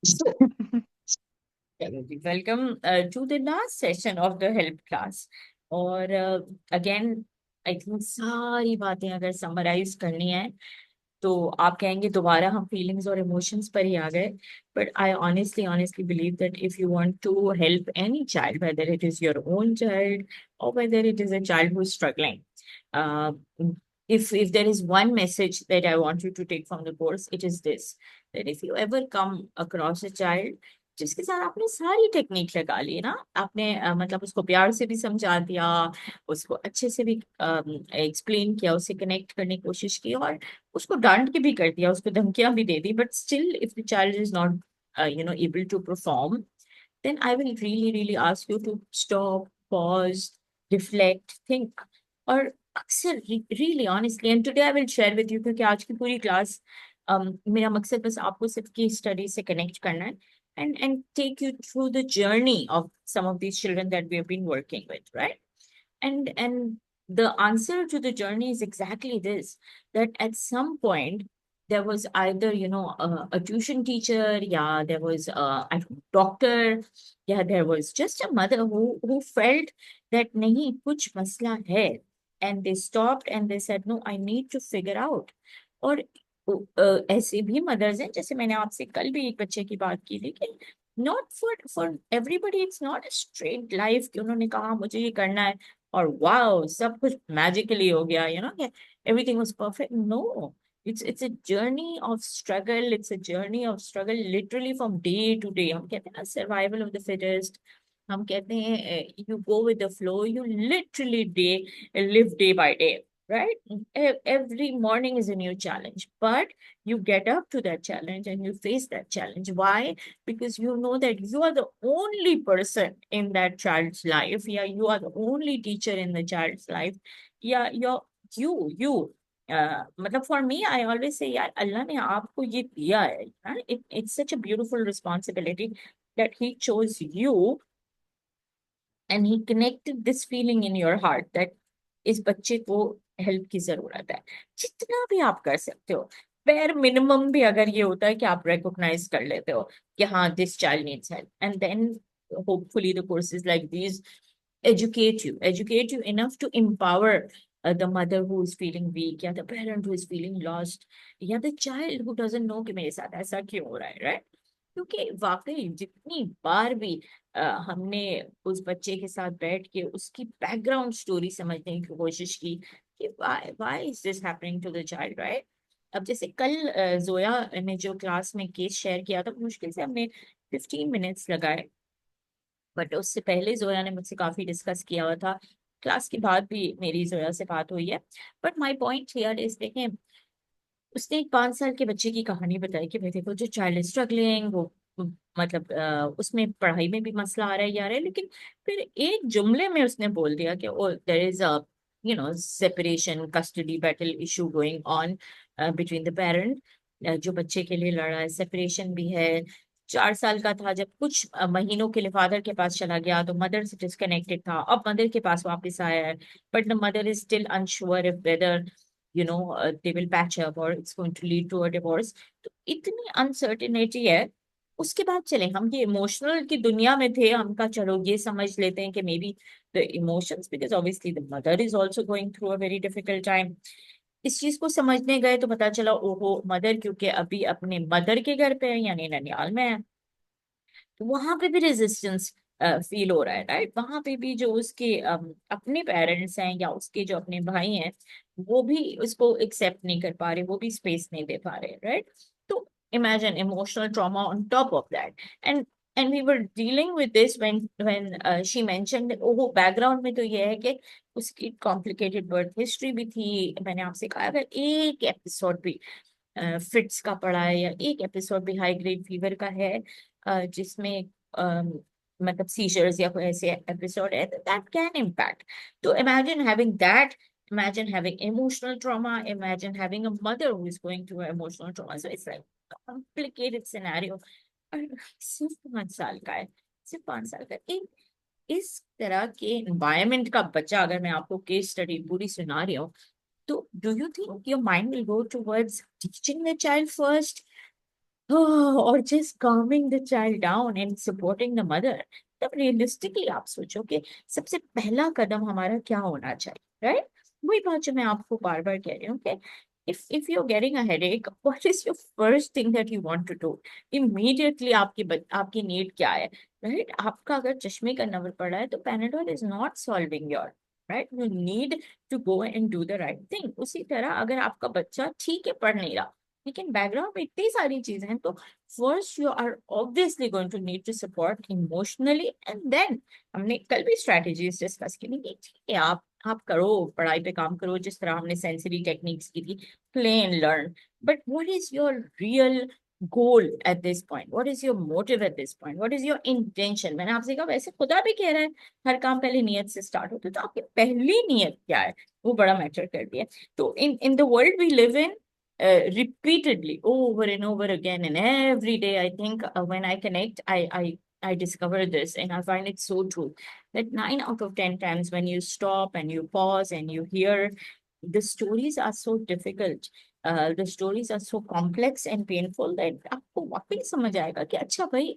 So, welcome to the last session of the help class. और again I think सारी बातें अगर summarise करनी है तो आप कहेंगे दोबारा हम फीलिंग्स और इमोशंस पर ही आ गए. But I honestly believe that if you want to help any child, whether it is your own child or whether it is a child who is struggling, uh, if there is one message that I want you to take from the course, it is this: that if you ever come across a child जिसके साथ आपने सारी technique लगा ली ना, आपने मतलब उसको प्यार से भी समझा दिया, उसको अच्छे से भी एक्सप्लेन किया, उससे कनेक्ट करने की कोशिश की, और उसको डांट के भी कर दिया, उसको धमकियां भी दे दी, but still if the child is not able to perform, then I will really ask you to stop, pause, reflect, think. और अक्सर really honestly, and today I will share with you, क्योंकि आज की पूरी क्लास मेरा मकसद बस आपको सिर्फ की स्टडी से कनेक्ट करना है, and take you through the journey of some of these children that we have been working with, right? And the answer to the journey is exactly this: that at some point there was either a tuition teacher, yeah, there was a doctor, yeah, there was just a mother who felt that nahi kuch masla hai, and they stopped and they said, no, I need to figure out. और ऐसे भी mother's हैं, जैसे मैंने आपसे कल भी एक बच्चे की बात की थी कि not for everybody, it's not a straight life कि उन्होंने कहा मुझे ये करना है और वाओ सब कुछ मैजिकली हो गया, everything was perfect. No, it's a journey of struggle. It's a journey of struggle literally from day to day. हम कहते हैं ना, survival of the fittest. हम कहते हैं you go with the flow. You literally live day by day, right? Every morning is a new challenge, but you get up to that challenge and you face that challenge. Why? Because you know that you are the only person in that child's life. Yeah, you are the only teacher in the child's life. Yeah, you मतलब for me I always से, यार अल्लाह ने आपको ये दिया है, it's such a beautiful responsibility that he chose you and he connected this feeling in your heart that इस बच्चे को हेल्प की जरूरत है. जितना भी आप कर सकते हो, बेयर मिनिमम भी अगर ये होता है कि आप रिकॉग्नाइज कर लेते हो कि हाँ, this child needs help, and then hopefully the courses like these educate you enough to empower the mother who is feeling weak, या the parent who is feeling lost, या the child who doesn't know कि मेरे साथ ऐसा क्यों हो रहा है, right? क्योंकि वाकई जितनी बार भी हमने उस बच्चे के साथ बैठ के उसकी बैकग्राउंड स्टोरी समझने की कोशिश की कि why is this happening to the child, right? अब जैसे कल जोया ने जो क्लास में केस शेयर किया था, मुश्किल से हमने 15 मिनट्स लगाए, बट उससे पहले जोया ने मुझसे काफी डिस्कस किया हुआ था. क्लास के बाद भी मेरी जोया से बात हुई है. But my point here is, देखें, उसने एक 5 साल के बच्चे की कहानी बताई कि भाई देखो, जो चाइल्ड स्ट्रगलिंग, वो मतलब उसमें पढ़ाई में भी मसला आ रहा है, ये आ रहा है, लेकिन फिर एक जुमले में उसने बोल दिया कि oh there is a separation custody battle issue going on between the parent. जो बच्चे के लिए लड़ा है, सेपरेशन भी है. 4 साल का था जब कुछ महीनों के लिए फादर के पास चला गया, तो मदर से डिस्कनेक्टेड था, अब मदर के पास वापस आया है, but the mother is still unsure if whether they will patch up or it's going to lead to a divorce. तो इतनी अनसर्टिनिटी है. उसके बाद चले, हम ये इमोशनल की दुनिया में थे, हम का चलो ये समझ लेते हैं कि may be the emotions, because obviously the mother is also going through a very difficult time. इस चीज को समझने गए तो पता चला, ओहो, मदर क्योंकि अभी अपने मदर के घर पे है, यानी ननियाल में है, तो वहां पे भी रेजिस्टेंस फील हो रहा है, राइट? वहां पे भी जो उसके अपने पेरेंट्स हैं या उसके जो अपने भाई हैं, वो भी उसको एक्सेप्ट नहीं कर पा रहे, वो भी स्पेस नहीं दे पा रहे, राइट? तो imagine emotional trauma on top of that. And we were dealing with this when she mentioned, ओहो, बैकग्राउंड में तो ये है कि उसकी कॉम्प्लिकेटेड बर्थ हिस्ट्री भी थी. मैंने आपसे कहा, अगर एक एपिसोड भी फिट्स का पड़ा है या एक एपिसोड भी हाई ग्रेड फीवर का है, जिसमें मतलब सीजर्स या कोई ऐसे एपिसोड है, दैट कैन इम्पैक्ट. तो imagine having that, imagine having emotional trauma, imagine having a mother who is going through emotional trauma. So it's like a complicated scenario. और सिर्फ 5 साल का है, सिर्फ 5 साल का एक इस तरह के environment का बच्चा, अगर मैं आपको केस स्टडी पूरी सुना रही हूँ, तो do you think your mind will go towards teaching the child first, और just calming the child down and supporting the mother. तब रियलिस्टिकली आप सोचो कि सबसे पहला कदम हमारा क्या होना चाहिए, राइट? वही बात जो मैं आपको बार बार कह रही हूँ कि if you're getting a headache, what is your first thing that you want to do? Immediately आपकी नीड क्या है, राइट? आपका अगर चश्मे का नंबर पड़ा है तो Panadol is not solving your, right? You need to go and do the right thing. उसी तरह अगर आपका बच्चा ठीक है पढ़ नहीं रहा, लेकिन बैकग्राउंड में इतनी सारी चीजें हैं, तो first you are obviously going to need to support emotionally, and then हमने कल भी स्ट्रेटेजीज डिस्कस की थी कि ठीक है आप करो, पढ़ाई पे काम करो जिस तरह हमने सेंसरी टेक्निक्स की थी, play and learn, but what is your real goal eight this point? What is your motive eight this point? What is your intention? मैंने आपसे कहा वैसे खुदा भी कह रहा है हर काम पहले नियत से स्टार्ट होता है, तो आपकी पहली नियत क्या है वो बड़ा मैटर करती है। तो in the world we live in, repeatedly over and over again and every day, I think when I connect, I discover this and I find it so true that 9 out of 10 times when you stop and you pause and you hear, the stories are so difficult, the stories are so complex and painful that आपको वाकई समझ आएगा कि अच्छा भाई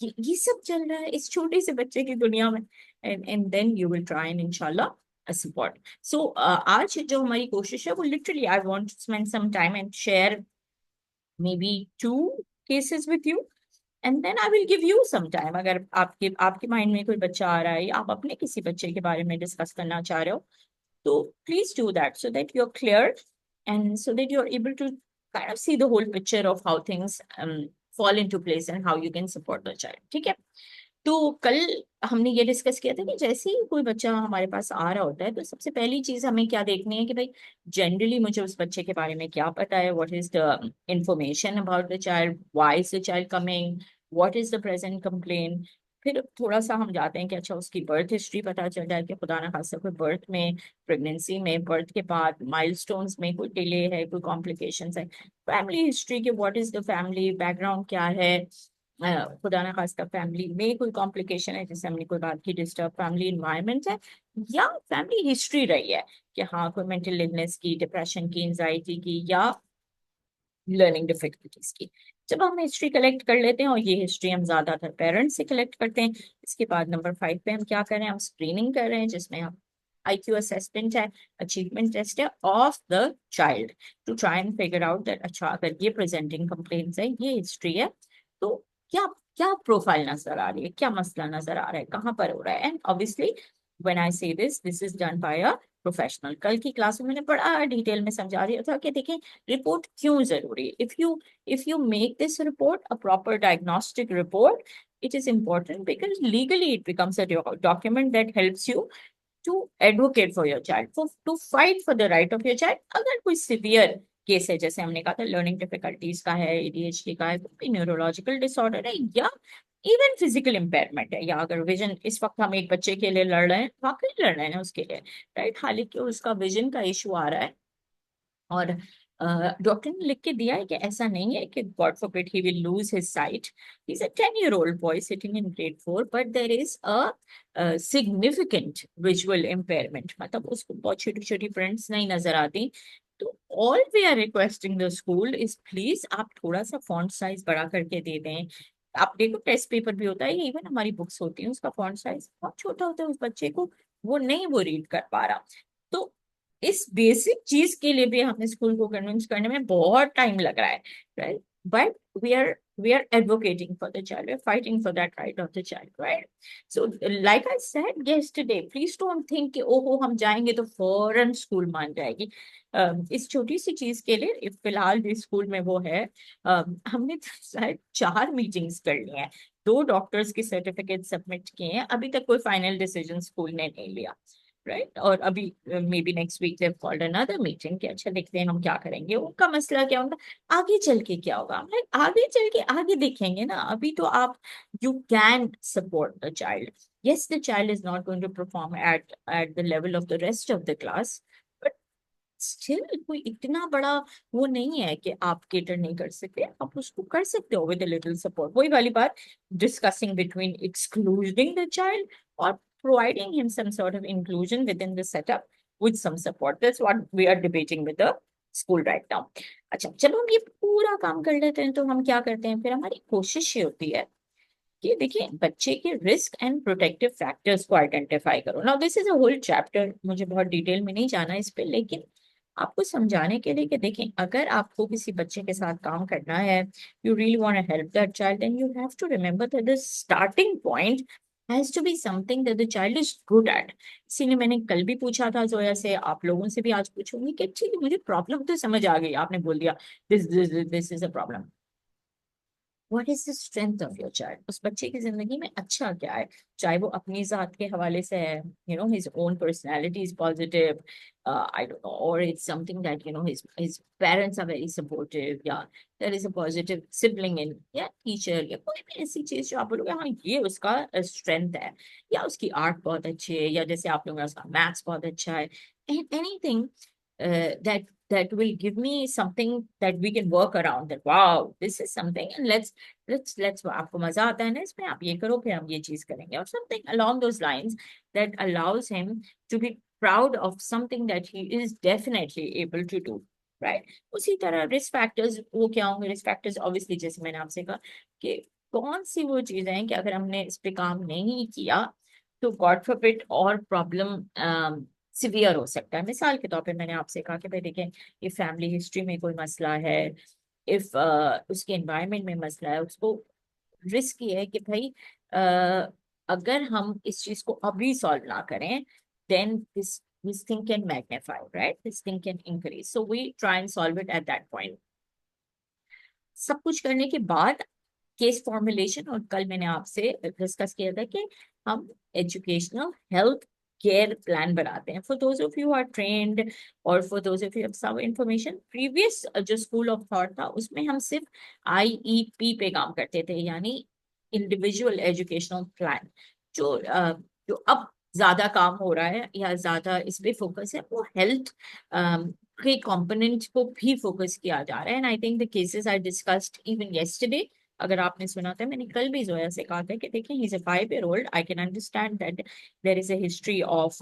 ये सब चल रहा है इस छोटे से बच्चे की दुनिया में, and then you will try and इंशाल्लाह सपोर्ट। सो आज जो हमारी कोशिश है वो literally I want to spend some time and share maybe 2 cases with you, and then I will give you some time। अगर आपके आपके माइंड में कोई बच्चा आ रहा है या आप अपने किसी बच्चे के बारे में डिस्कस करना चाह रहे हो, तो please do that so that you're clear and so that you're able to kind of see the whole picture of how things fall into place and how you can support the child। ठीक है? तो कल हमने ये discuss किया था कि जैसे ही कोई बच्चा हमारे पास आ रहा होता है तो सबसे पहली चीज हमें क्या देखनी है कि भाई जनरली मुझे उस बच्चे के बारे में क्या पता है, what is the information about the child, why is the child coming, what is the present complain. फिर थोड़ा सा हम जाते हैं कि अच्छा उसकी बर्थ हिस्ट्री पता चल जाए कि खुदा ना खास्ता कोई बर्थ में, प्रेगनेंसी में, बर्थ के बाद माइलस्टोन्स में कोई डिले है, कोई कॉम्प्लिकेशंस है, फैमिली हिस्ट्री के what is the family background क्या है, खुदा ना खास्ता फैमिली में कोई कॉम्प्लिकेशन है जैसे हमने कोई बात की डिस्टर्ब फैमिली इन्वायरमेंट है, या फैमिली हिस्ट्री रही है कि हाँ कोई मेंटल इलनेस की, डिप्रेशन की, एंजाइटी की, या लर्निंग डिफिकल्टीज की। जब हम हिस्ट्री कलेक्ट कर लेते हैं, और ये हिस्ट्री हम ज्यादातर पेरेंट्स से कलेक्ट करते हैं, इसके बाद नंबर 5 पे हम क्या कर रहे हैं, हम स्क्रीनिंग कर रहे हैं जिसमें हम IQ असेसमेंट है, अचीवमेंट टेस्ट है of the child, to try and figure out that अच्छा अगर ये प्रेजेंटिंग कंप्लेंट्स है, ये हिस्ट्री है, तो क्या क्या प्रोफाइल नजर आ रही है, क्या मसला नजर आ रहा है, कहाँ पर हो रहा है। एंड ऑब्वियसली व्हेन आई से this is done by a professional. कल की क्लास में मैंने बड़ा डिटेल में समझा दिया था कि देखिए रिपोर्ट क्यों जरूरी है। If you make this report a proper diagnostic report, it is important because legally it becomes a document that helps you to advocate for your child, to fight for the right of your child। अगर कोई severe case है जैसे हमने कहा था learning difficulties का है, ADHD का है, कोई न्यूरोलॉजिकल डिसऑर्डर है, या इवन फिजिकल इम्पेयरमेंट है, या अगर विजन, इस वक्त हम एक बच्चे के लिए लड़ रहे हैं, वाकई लड़ रहे हैं उसके लिए, राइट, हालांकि उसका विजन का इशू आ रहा है, और डॉक्टर ने लिख के दिया है कि ऐसा नहीं है कि God forbid he will lose his site, he is a 10-year-old boy sitting in grade 4, but there is a significant visual impairment, मतलब उसको बहुत छोटी छोटी प्रिंट्स नहीं नजर आती। तो all we are requesting the school is please आप थोड़ा सा फॉन्ट साइज बड़ा करके दे दें। आप देखो टेस्ट पेपर भी होता है, इवन हमारी बुक्स होती हैं, उसका फॉन्ट साइज बहुत छोटा होता है, उस बच्चे को वो नहीं वो रीड कर पा रहा। तो इस बेसिक चीज के लिए भी हमें स्कूल को कन्विंस करने में बहुत टाइम लग रहा है, right? But we are advocating for the child, we're fighting for that right of the child, right? So like I said yesterday, please don't think कि ओहो हम जाएंगे तो फौरन स्कूल मान जाएगी। इस छोटी सी चीज के लिए फिलहाल जिस स्कूल में वो है, हमने शायद 4 मीटिंग्स कर ली हैं, 2 डॉक्टर्स के सर्टिफिकेट सबमिट किए हैं, अभी तक कोई फाइनल डिसीजन स्कूल ने नहीं लिया, राइट? और अभी maybe next week they called another meeting कि अच्छा देखते हैं हम क्या करेंगे, उनका मसला क्या होगा, आगे चल के क्या होगा, हम आगे चल के आगे देखेंगे ना, अभी तो आप you can support the child. yes, the child is not going to perform at the level of the rest of the class, but still कोई इतना बड़ा वो नहीं है कि आप केटर नहीं कर सकते, आप उसको कर सकते हो विद लिटिल सपोर्ट। वही वाली बात, discussing between excluding the child और providing him some sort of inclusion within the setup with some support, that's what we are debating with the school right now. अच्छा, जब हम ये पूरा काम कर लेते हैं तो हम क्या करते हैं, फिर हमारी कोशिश ये होती है कि देखिए बच्चे के रिस्क एंड प्रोटेक्टिव फैक्टर्स को आइडेंटिफाई करो। Now this is a whole chapter, मुझे बहुत डिटेल में नहीं जाना इस पे, लेकिन आपको समझाने के लिए कि देखें, अगर आपको किसी बच्चे के साथ काम करना है, you really want to help that child, then you have to remember that the starting point has to be something that the child is good at. इसीलिए मैंने कल भी पूछा था जोया से, आप लोगों से भी आज पूछूंगी कि ठीक है, मुझे प्रॉब्लम तो समझ आ गई, आपने बोल दिया this is a problem, what is the strength of your child, उस बच्चे की जिंदगी में अच्छा क्या है, चाहे वो अपनी जात के हवाले से है, his own personality is positive, I don't know, और it's something that his parents are very supportive, या there is a positive sibling in, या टीचर, या कोई भी ऐसी चीज जो आप बोलोगे हाँ ये उसका स्ट्रेंथ है, या उसकी आर्ट बहुत अच्छी है, या जैसे आप लोगों का उसका मैथ्स बहुत अच्छा है, anything that will give me something that we can work around, that wow, this is something, and let's आपको मजा आता है ना इसमें, आप ये करो फिर हम ये चीज करेंगे, और something along those lines that allows him to be proud of something that he is definitely able to do, right? उसी तरह रिस्क फैक्टर्स वो क्या होंगे, रिस्क फैक्टर्स ऑब्वियसली जैसे मैंने आपसे कहा कि कौन सी वो चीजें हैं कि अगर हमने इस पे काम नहीं किया तो गॉड फॉरबिड और प्रॉब्लम सिवियर हो सकता है। मिसाल के तौर पे मैंने आपसे कहा कि भाई देखें, ये फैमिली हिस्ट्री में कोई मसला है, इफ उसके एनवायरनमेंट में मसला है, उसको रिस्क ये है कि भाई अगर हम इस चीज को अभी सॉल्व ना करें, then this thing can magnify, right, this thing can increase, so we try and solve it at that point. सब कुछ करने के बाद केस फॉर्मुलेशन, और कल मैंने आपसे डिस्कस किया था कि हम एजुकेशनल हेल्थ केयर प्लान बनाते हैं for those of you are trained, और for those of you have some information. Previous जो स्कूल ऑफ थॉट था उसमें हम सिर्फ आईईपी पे काम करते थे, यानी इंडिविजुअल एजुकेशनल प्लान। जो जो अब ज्यादा काम हो रहा है या ज्यादा इस पे फोकस है, वो हेल्थ के कंपोनेंट को भी फोकस किया जा रहा है, and I think the cases I discussed even yesterday, अगर आपने सुना था, मैंने कल भी जोया से कहा था कि देखिए he is a 5 year old, I can understand that there is a history of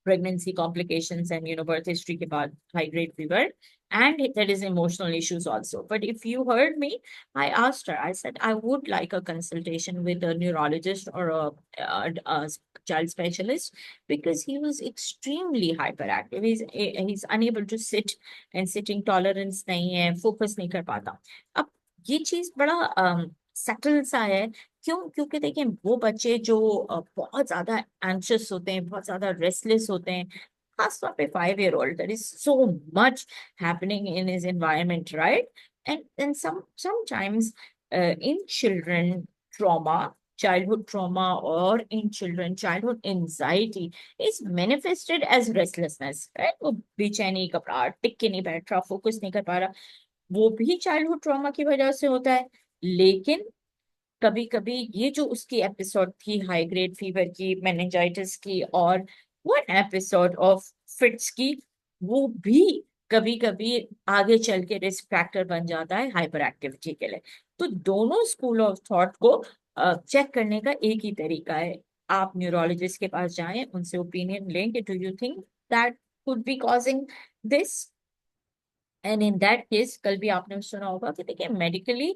pregnancy complications and birth history के बाद high grade fever, and there is emotional issues also. But if you heard me, I asked her, I said I would like a consultation with a neurologist or a child specialist, because he was extremely hyperactive. He's unable to sit, and sitting tolerance नहीं है, focus नहीं कर पाता। अब ये चीज बड़ा subtle सा है। क्यों? क्योंकि देखिए वो बच्चे जो बहुत ज्यादा एंशियस होते हैं, बहुत ज्यादा रेस्टलेस होते हैं, खासतौर पे 5 year old, there is so much happening in his environment, right? And sometimes in children trauma, childhood trauma, or in children childhood anxiety is manifested as restlessness, right? वो बेचैनी, घबराहट, टिक के नहीं बैठ रहा, फोकस नहीं कर पा रहा, वो भी चाइल्डहुड ट्रॉमा की वजह से होता है। लेकिन कभी कभी ये जो उसकी एपिसोड थी हाई ग्रेड फीवर की, मेनिंजाइटिस की, और वन एपिसोड ऑफ फिट्स की, वो भी कभी कभी आगे चल के रिस्क फैक्टर बन जाता है हाइपर एक्टिविटी के लिए। तो दोनों स्कूल ऑफ थॉट को चेक करने का एक ही तरीका है, आप न्यूरोलॉजिस्ट के पास जाएं, उनसे ओपिनियन लें कि do you think that could be causing this. And in that case, कल भी आपने सुना होगा कि देखिए medically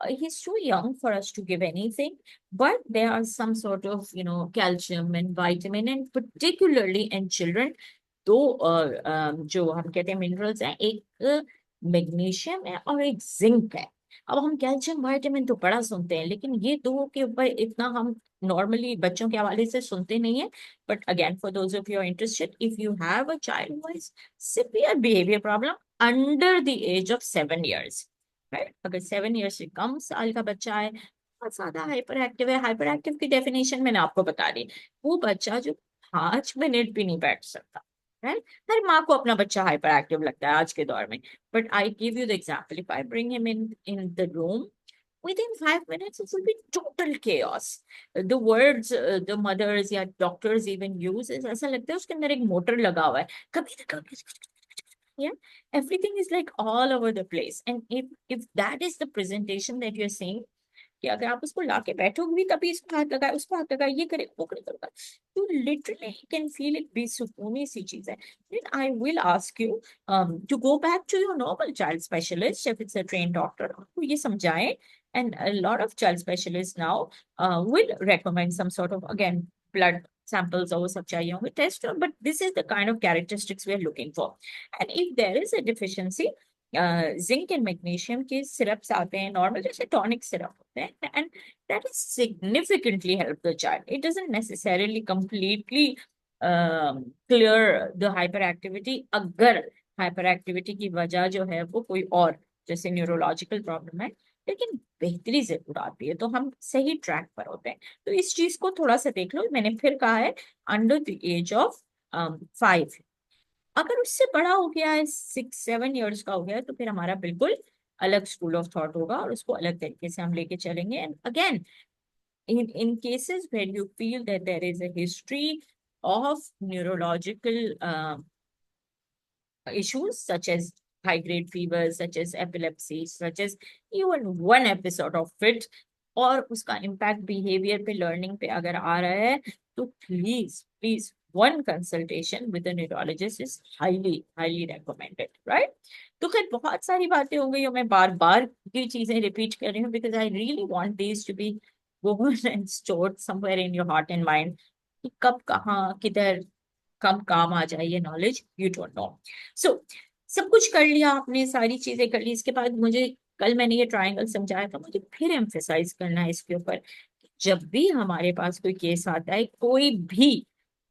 he's too young for us to give anything, but there are some sort of calcium and vitamin, and particularly in children, दो जो हम कहते हैं मिनरल्स हैं, एक मैग्नीशियम है और एक जिंक है। अब हम कैल्शियम वाइटामिन तो बड़ा सुनते हैं, लेकिन ये दो के ऊपर इतना हम नॉर्मली बच्चों के हवाले से सुनते नहीं है। But again, for those of you are interested, if you have a child who has severe behaviour problem under the age of 7 years, right, अगर 7 years से कम साल का बच्चा है, बहुत ज्यादा हाइपर एक्टिव है, हाइपर एक्टिव की डेफिनेशन मैंने आपको बता दी, वो बच्चा जो 5 मिनट भी नहीं बैठ सकता, राइट। हर माँ को अपना बच्चा हाइपर एक्टिव लगता है आज के दौर में, but I give you the example, if I bring him in the room, within 5 minutes it will be total chaos. The words the mothers या doctors even use is ऐसा लगता है उसके अंदर एक मोटर लगा हुआ है, कभी कभी, yeah, everything is like all over the place, and if that is the presentation that you're seeing, कि अगर आप उसको लाके बैठोगे भी तभी इसको हाथ लगाए, उसको हाथ लगाए, ये करे वो करे करेगा, you literally can feel it, बेसुकूनी सी चीज है. Then I will ask you to go back to your normal child specialist if it's a trained doctor, आपको ये समझाएं. And a lot of child specialists now will recommend some sort of, again, blood samples और वो सब चाहिए होंगे test, but this is the kind of characteristics we are looking for. And if there is a deficiency, zinc and magnesium के syrups आते हैं normal, जैसे tonic syrup होते हैं, and that is significantly help the child. It doesn't necessarily completely clear the hyperactivity, अगर hyperactivity की वजह जो है वो कोई और जैसे न्यूरोलॉजिकल प्रॉब्लम है, लेकिन बेहतरी जरूर आती है, तो हम सही ट्रैक पर होते हैं. तो इस चीज को थोड़ा सा देख लो. मैंने फिर कहा है अंडर द एज ऑफ 5. अगर उससे बड़ा हो गया है, 6-7 years का हो गया है, तो फिर हमारा बिल्कुल अलग स्कूल ऑफ थॉट होगा और उसको अलग तरीके से हम लेके चलेंगे. And again, in cases where you feel that there is a history of neurological issues such as high grade fever, such as epilepsy, such as even one episode of fit, और उसका इम्पैक्ट बिहेवियर पे, learning पे अगर आ रहा है, तो please please one consultation with neurologist is highly highly recommended, right. तो खैर बहुत सारी बातें हो गई और मैं बार बार की चीजें रिपीट कर रही हूँ, because I really want this to be gone and stored somewhere in your heart and mind, कि कब कहाँ किधर कब काम आ जाए ये knowledge, you don't know. So सब कुछ कर लिया आपने, सारी चीजें कर ली. इसके बाद मुझे, कल मैंने ये ट्रायंगल समझाया था, मुझे फिर एम्फेसाइज करना है इसके ऊपर. जब भी हमारे पास कोई केस आता है, कोई भी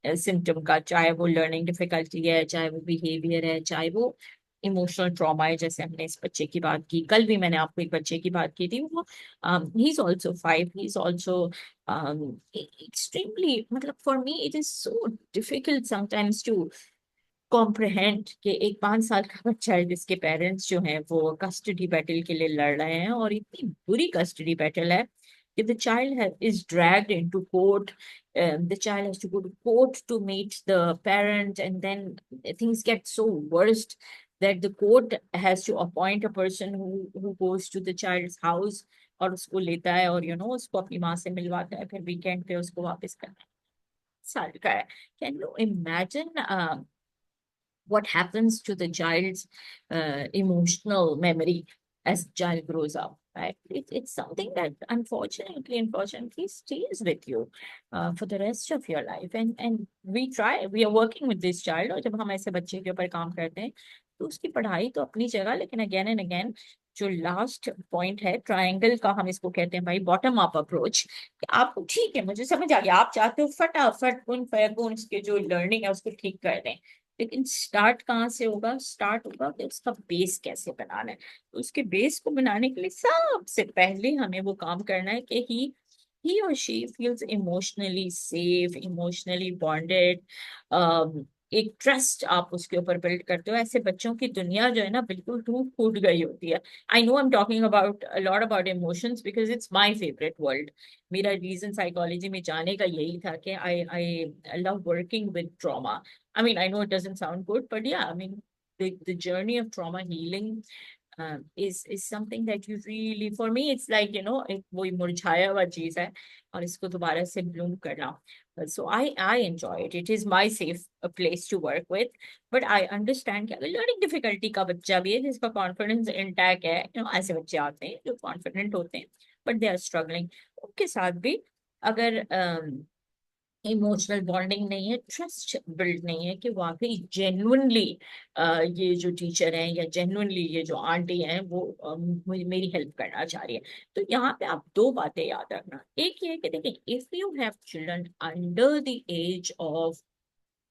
सिम्टम का, चाहे वो लर्निंग डिफिकल्टी है, चाहे वो बिहेवियर है, चाहे वो इमोशनल ट्रॉमा है, जैसे हमने इस बच्चे की बात की, कल भी मैंने आपको एक बच्चे की बात की थी, वो he is also 5, he is also extremely, मतलब for me it is so difficult sometimes to comprehend कि एक 5 साल का बच्चा है जिसके पेरेंट्स जो हैं वो कस्टडी बैटल के लिए लड़ रहे हैं, और इतनी बुरी कस्टडी बैटल है कि the child is dragged into court. The child has to go to court to meet the parent, and then things get so worst that the court has to appoint a person who goes to the child's house और उसको लेता है और उसको अपनी माँ से मिलवाता है, फिर वीकेंड पे उसको वापस करना है. साल का है. Can you imagine what happens to the child's emotional memory as child grows up, right? It's something that unfortunately stays with you for the rest of your life. And we are working with this child, और जब हम ऐसे बच्चे के ऊपर काम करते हैं, तो उसकी पढ़ाई तो अपनी जगह, लेकिन अगेन एंड अगेन जो लास्ट पॉइंट है ट्रायंगल का, हम इसको कहते हैं भाई बॉटम अप अप्रोच. आपको ठीक है, मुझे समझ आ गया, आप चाहते हो फटाफट उन फैगुन के जो लर्निंग है उसको ठीक कर दें, लेकिन स्टार्ट कहाँ से होगा? स्टार्ट होगा कि उसका बेस कैसे बनाना है. तो उसके बेस को बनाने के लिए सबसे पहले हमें वो काम करना है कि he or she feels emotionally safe, emotionally bonded. एक ट्रस्ट आप उसके ऊपर बिल्ड करते हो. ऐसे बच्चों की दुनिया जो है ना, बिल्कुल टूट फूट गई होती है. I know I am talking about a lot about emotions because it's my favourite world. मेरा रीजन साइकोलॉजी में जाने का यही था कि I I love working with trauma. I mean, I know it doesn't sound good, but yeah, I mean, the journey of trauma healing is something that you really, for me, it's like, एक वो मुरझाया हुआ चीज है और इसको दोबारा से ब्लूम करना. So I enjoy it. It is my safe place to work with. But I understand कि अगर learning difficulty का बच्चा भी है जिसका confidence intact है, ऐसे बच्चे आते हैं जो confident होते हैं, but they are struggling. उनके साथ भी अगर इमोशनल बॉन्डिंग नहीं है, ट्रस्ट बिल्ड नहीं है कि वाकई जेन्युइनली ये जो टीचर हैं या जेन्युइनली ये जो आंटी हैं वो मेरी हेल्प करना चाह रही है. तो यहाँ पे आप दो बातें याद रखना. एक ये कि देखिए, if you have children under the age of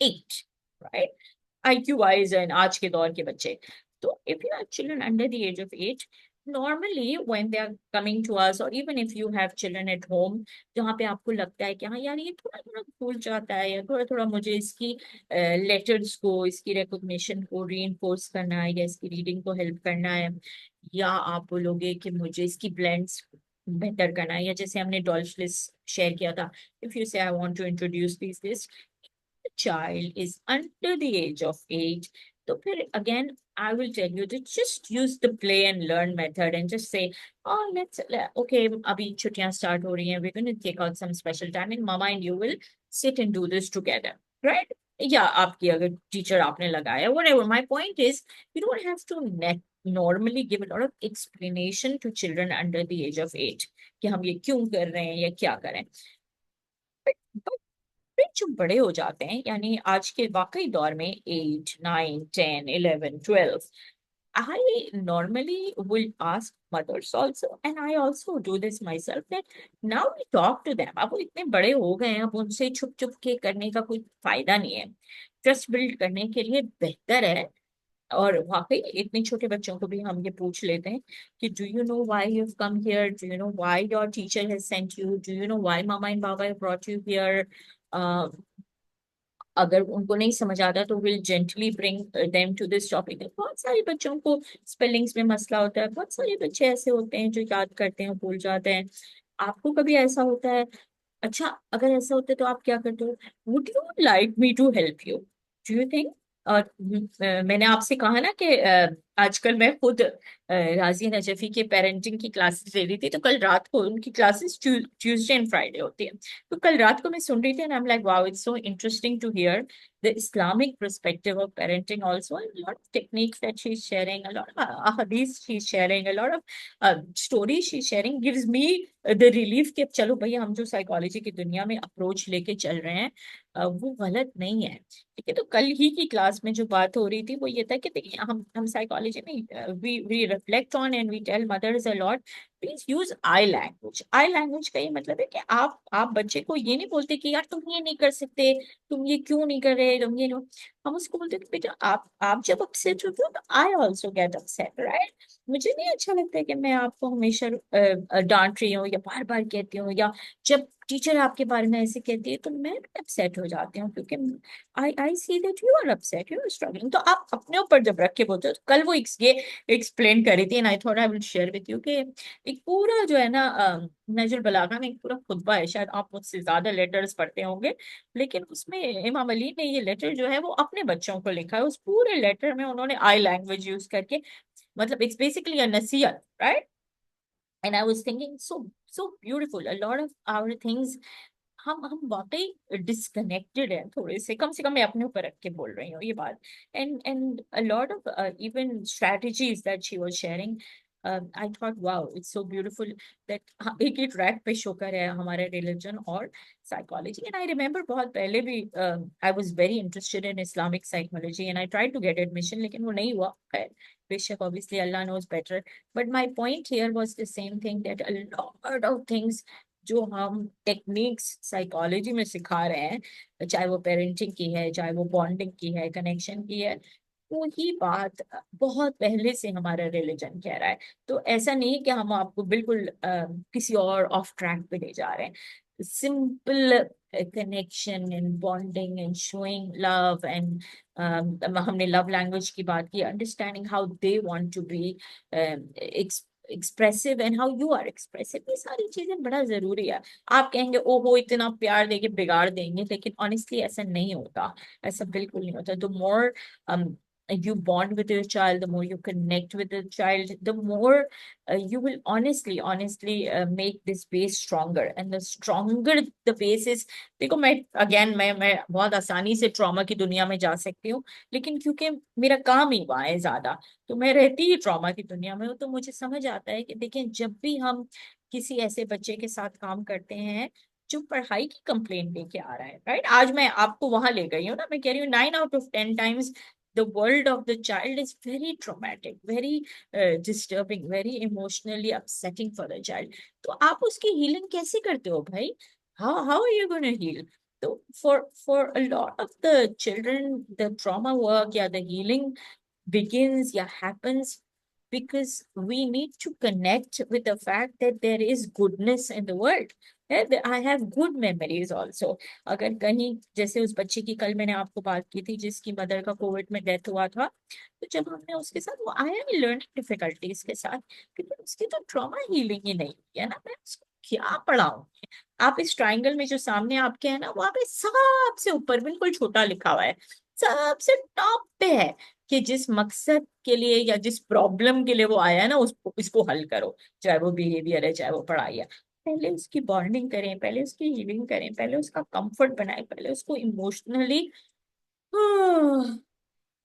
8, right, IQ wise and आज के दौर के बच्चे, तो if you have children under the age of 8, normally when they are coming to us, or even if you have children at home, जहाँ पे आपको लगता है कि हाँ यार ये थोड़ा थोड़ा भूल जाता है, या थोड़ा थोड़ा मुझे इसकी लेटर्स को, इसकी रिकॉग्निशन को रीइंफोर्स करना है, या इसकी रीडिंग को हेल्प करना है, या आप बोलोगे कि मुझे इसकी ब्लेंड्स बेहतर करना है, या जैसे हमने डॉल्फ लिस्ट शेयर किया था, if you say I want to introduce this child is under the age of 8, तो फिर again I will tell you to just use the play and learn method and just say, oh, okay, अभी छुट्टियां start हो रही हैं, we're going to take out some special time and mama and you will sit and do this together, right? या आपकी अगर teacher आपने लगाया, whatever. My point is, you don't have to normally give a lot of explanation to children under the age of 8 कि हम ये क्यों कर रहे हैं या क्या करें। But फिर जो बड़े हो जाते हैं, यानी आज के वाकई दौर में 8, 9, 10, 11, 12, I normally will ask mothers also, and I also do this myself, that now we talk to them. अब वो इतने बड़े हो गए हैं, अब उनसे छुप छुप के करने का कोई फायदा नहीं है। ट्रस्ट बिल्ड करने के लिए बेहतर है। और वाकई इतने छोटे बच्चों को भी हम ये पूछ लेते हैं कि do you know why you have come here, do you know why your teacher has sent you, do you know why mama and baba have brought you here. अगर उनको नहीं समझ आता तो will gently bring them to this topic. बहुत सारे बच्चों को स्पेलिंग्स में मसला होता है, बहुत सारे बच्चे ऐसे होते हैं जो याद करते हैं भूल जाते हैं। आपको कभी ऐसा होता है? अच्छा, अगर ऐसा होता है तो आप क्या करते हो? Would you like me to help you, do you think? और मैंने आपसे कहा ना कि आजकल मैं खुद राजी नजफी के पेरेंटिंग की क्लासेस ले रही थी, तो कल रात को उनकी क्लासेस ट्यूसडे एंड फ्राइडे होती है। तो कल रात को मैं सुन रही थी and I am like wow, it's so interesting to hear the Islamic perspective of parenting also, a lot of techniques that she's sharing, a lot of hadith she's sharing, a lot of stories she's sharing gives me the relief कि चलो भैया, हम जो psychology की दुनिया में approach लेके चल रहे हैं वो गलत नहीं है। ठीक है, तो कल ही की क्लास में जो बात हो रही थी वो ये था कि देखिए, हम साइकोलॉजी में we reflect on and we tell mothers a lot, please use I language. I language का ये मतलब है कि आप बच्चे को ये नहीं बोलते कि यार तुम ये नहीं कर सकते, तुम ये क्यों नहीं कर रहे, तुम ये नो। हम उसको बोलते हैं कि बेटा, आप जब अपसेट होते हो तो I also get upset, right? मुझे नहीं अच्छा लगता है कि मैं आपको हमेशा डांट रही हूँ या बार बार कहती हूँ, या जब टीचर आपके बारे में ऐसे कहती है तो मैं भी अपसेट हो जाती हूँ, क्योंकि I see that you are upset, you are struggling. तो आप अपने ऊपर जब रख के बोलते हो, तो कल वो ये एक्सप्लेन कर रही थी and I thought I will share with you कि एक पूरा जो है ना नजर बलागा में एक पूरा खुतबा है, शायद आप मुझसे ज्यादा लेटर्स पढ़ते होंगे, लेकिन उसमें इमाम अली ने ये लेटर जो है वो अपने बच्चों को लिखा है। उस पूरे लेटर में उन्होंने आई लैंग्वेज यूज करके, मतलब इट्स बेसिकली अ नसीहत, right? And I was thinking so so beautiful, a lot of our things हम वाकई डिस्कनेक्टेड हैं थोड़े से कम मैं अपने ऊपर रख के बोल रही हूँ ये बात। And a lot of even strategies that she was sharing, I thought wow, it's so beautiful that एक ही ट्रैक पे शो कर है हमारे रिलीजन और साइकोलॉजी। एंड आई रिमेम्बर बहुत पहले भी I was very interested in Islamic psychology and I try to get admission, लेकिन वो नहीं हुआ। खैर, बेशक obviously Allah knows better, but my point here was the same thing, that a lot of things जो हम टेक्निक्स साइकोलॉजी में सिखा रहे हैं, चाहे वो पेरेंटिंग की है, चाहे वो बॉन्डिंग की है, कनेक्शन की है, वही बात बहुत पहले से हमारा रिलीजन कह रहा है। तो ऐसा नहीं है कि हम आपको बिल्कुल किसी और ऑफ ट्रैक पे ले जा रहे हैं। Simple connection and bonding and showing love and हमने लव लैंग्वेज की बात की, understanding how they want to be expressive and how you are expressive, ये सारी चीजें बड़ा जरूरी है। आप कहेंगे ओहो इतना प्यार देके बिगाड़ देंगे, लेकिन ऑनेस्टली ऐसा नहीं होता। ऐसा बिल्कुल नहीं होता। The more you bond with your child, the more you connect with the child, the more you will honestly make this base stronger, and the stronger the base is। देखो, मैं बहुत आसानी से ट्रॉमा की दुनिया में जा सकती हूँ, लेकिन क्योंकि मेरा काम ही वहाँ है ज्यादा, तो मैं रहती ही ट्रॉमा की दुनिया में हूँ, तो मुझे समझ आता है कि देखिए, जब भी हम किसी ऐसे बच्चे के साथ काम करते हैं जो पढ़ाई की कंप्लेंट लेके आ रहा है, राइट? आज मैं आपको वहां ले गई हूँ ना, मैं कह रही हूँ 9 out of 10 times the world of the child is very traumatic, very disturbing, very emotionally upsetting for the child। तो आप उसकी हीलिंग कैसे करते हो भाई? how are you going to heal? तो for a lot of the children, the trauma work या the healing begins, yeah, happens because we need to connect with the fact that there is goodness in the world। I have good memories also। अगर कहीं, जैसे उस बच्चे की कल मैंने आपको बात की थी जिसकी मदर का कोविड में डेथ हुआ था, तो जब हमने उसके साथ, वो आया नहीं लर्निंग डिफिकल्टीज के साथ, क्योंकि उसकी तो ट्रॉमा हीलिंग ही नहीं हुई है ना, मैं उसको क्या पढ़ाऊंगी? आप इस ट्राइंगल में जो सामने आपके है ना, वहां पे सबसे ऊपर बिल्कुल छोटा लिखा हुआ है, सबसे टॉप पे है, कि जिस मकसद के लिए या जिस प्रॉब्लम के लिए वो आया है ना, उसको इसको हल करो, चाहे वो बिहेवियर है, चाहे वो पढ़ाई है। पहले उसकी बॉन्डिंग करें, पहले उसकी हीलिंग करें, पहले उसका कंफर्ट बनाए, पहले उसको इमोशनली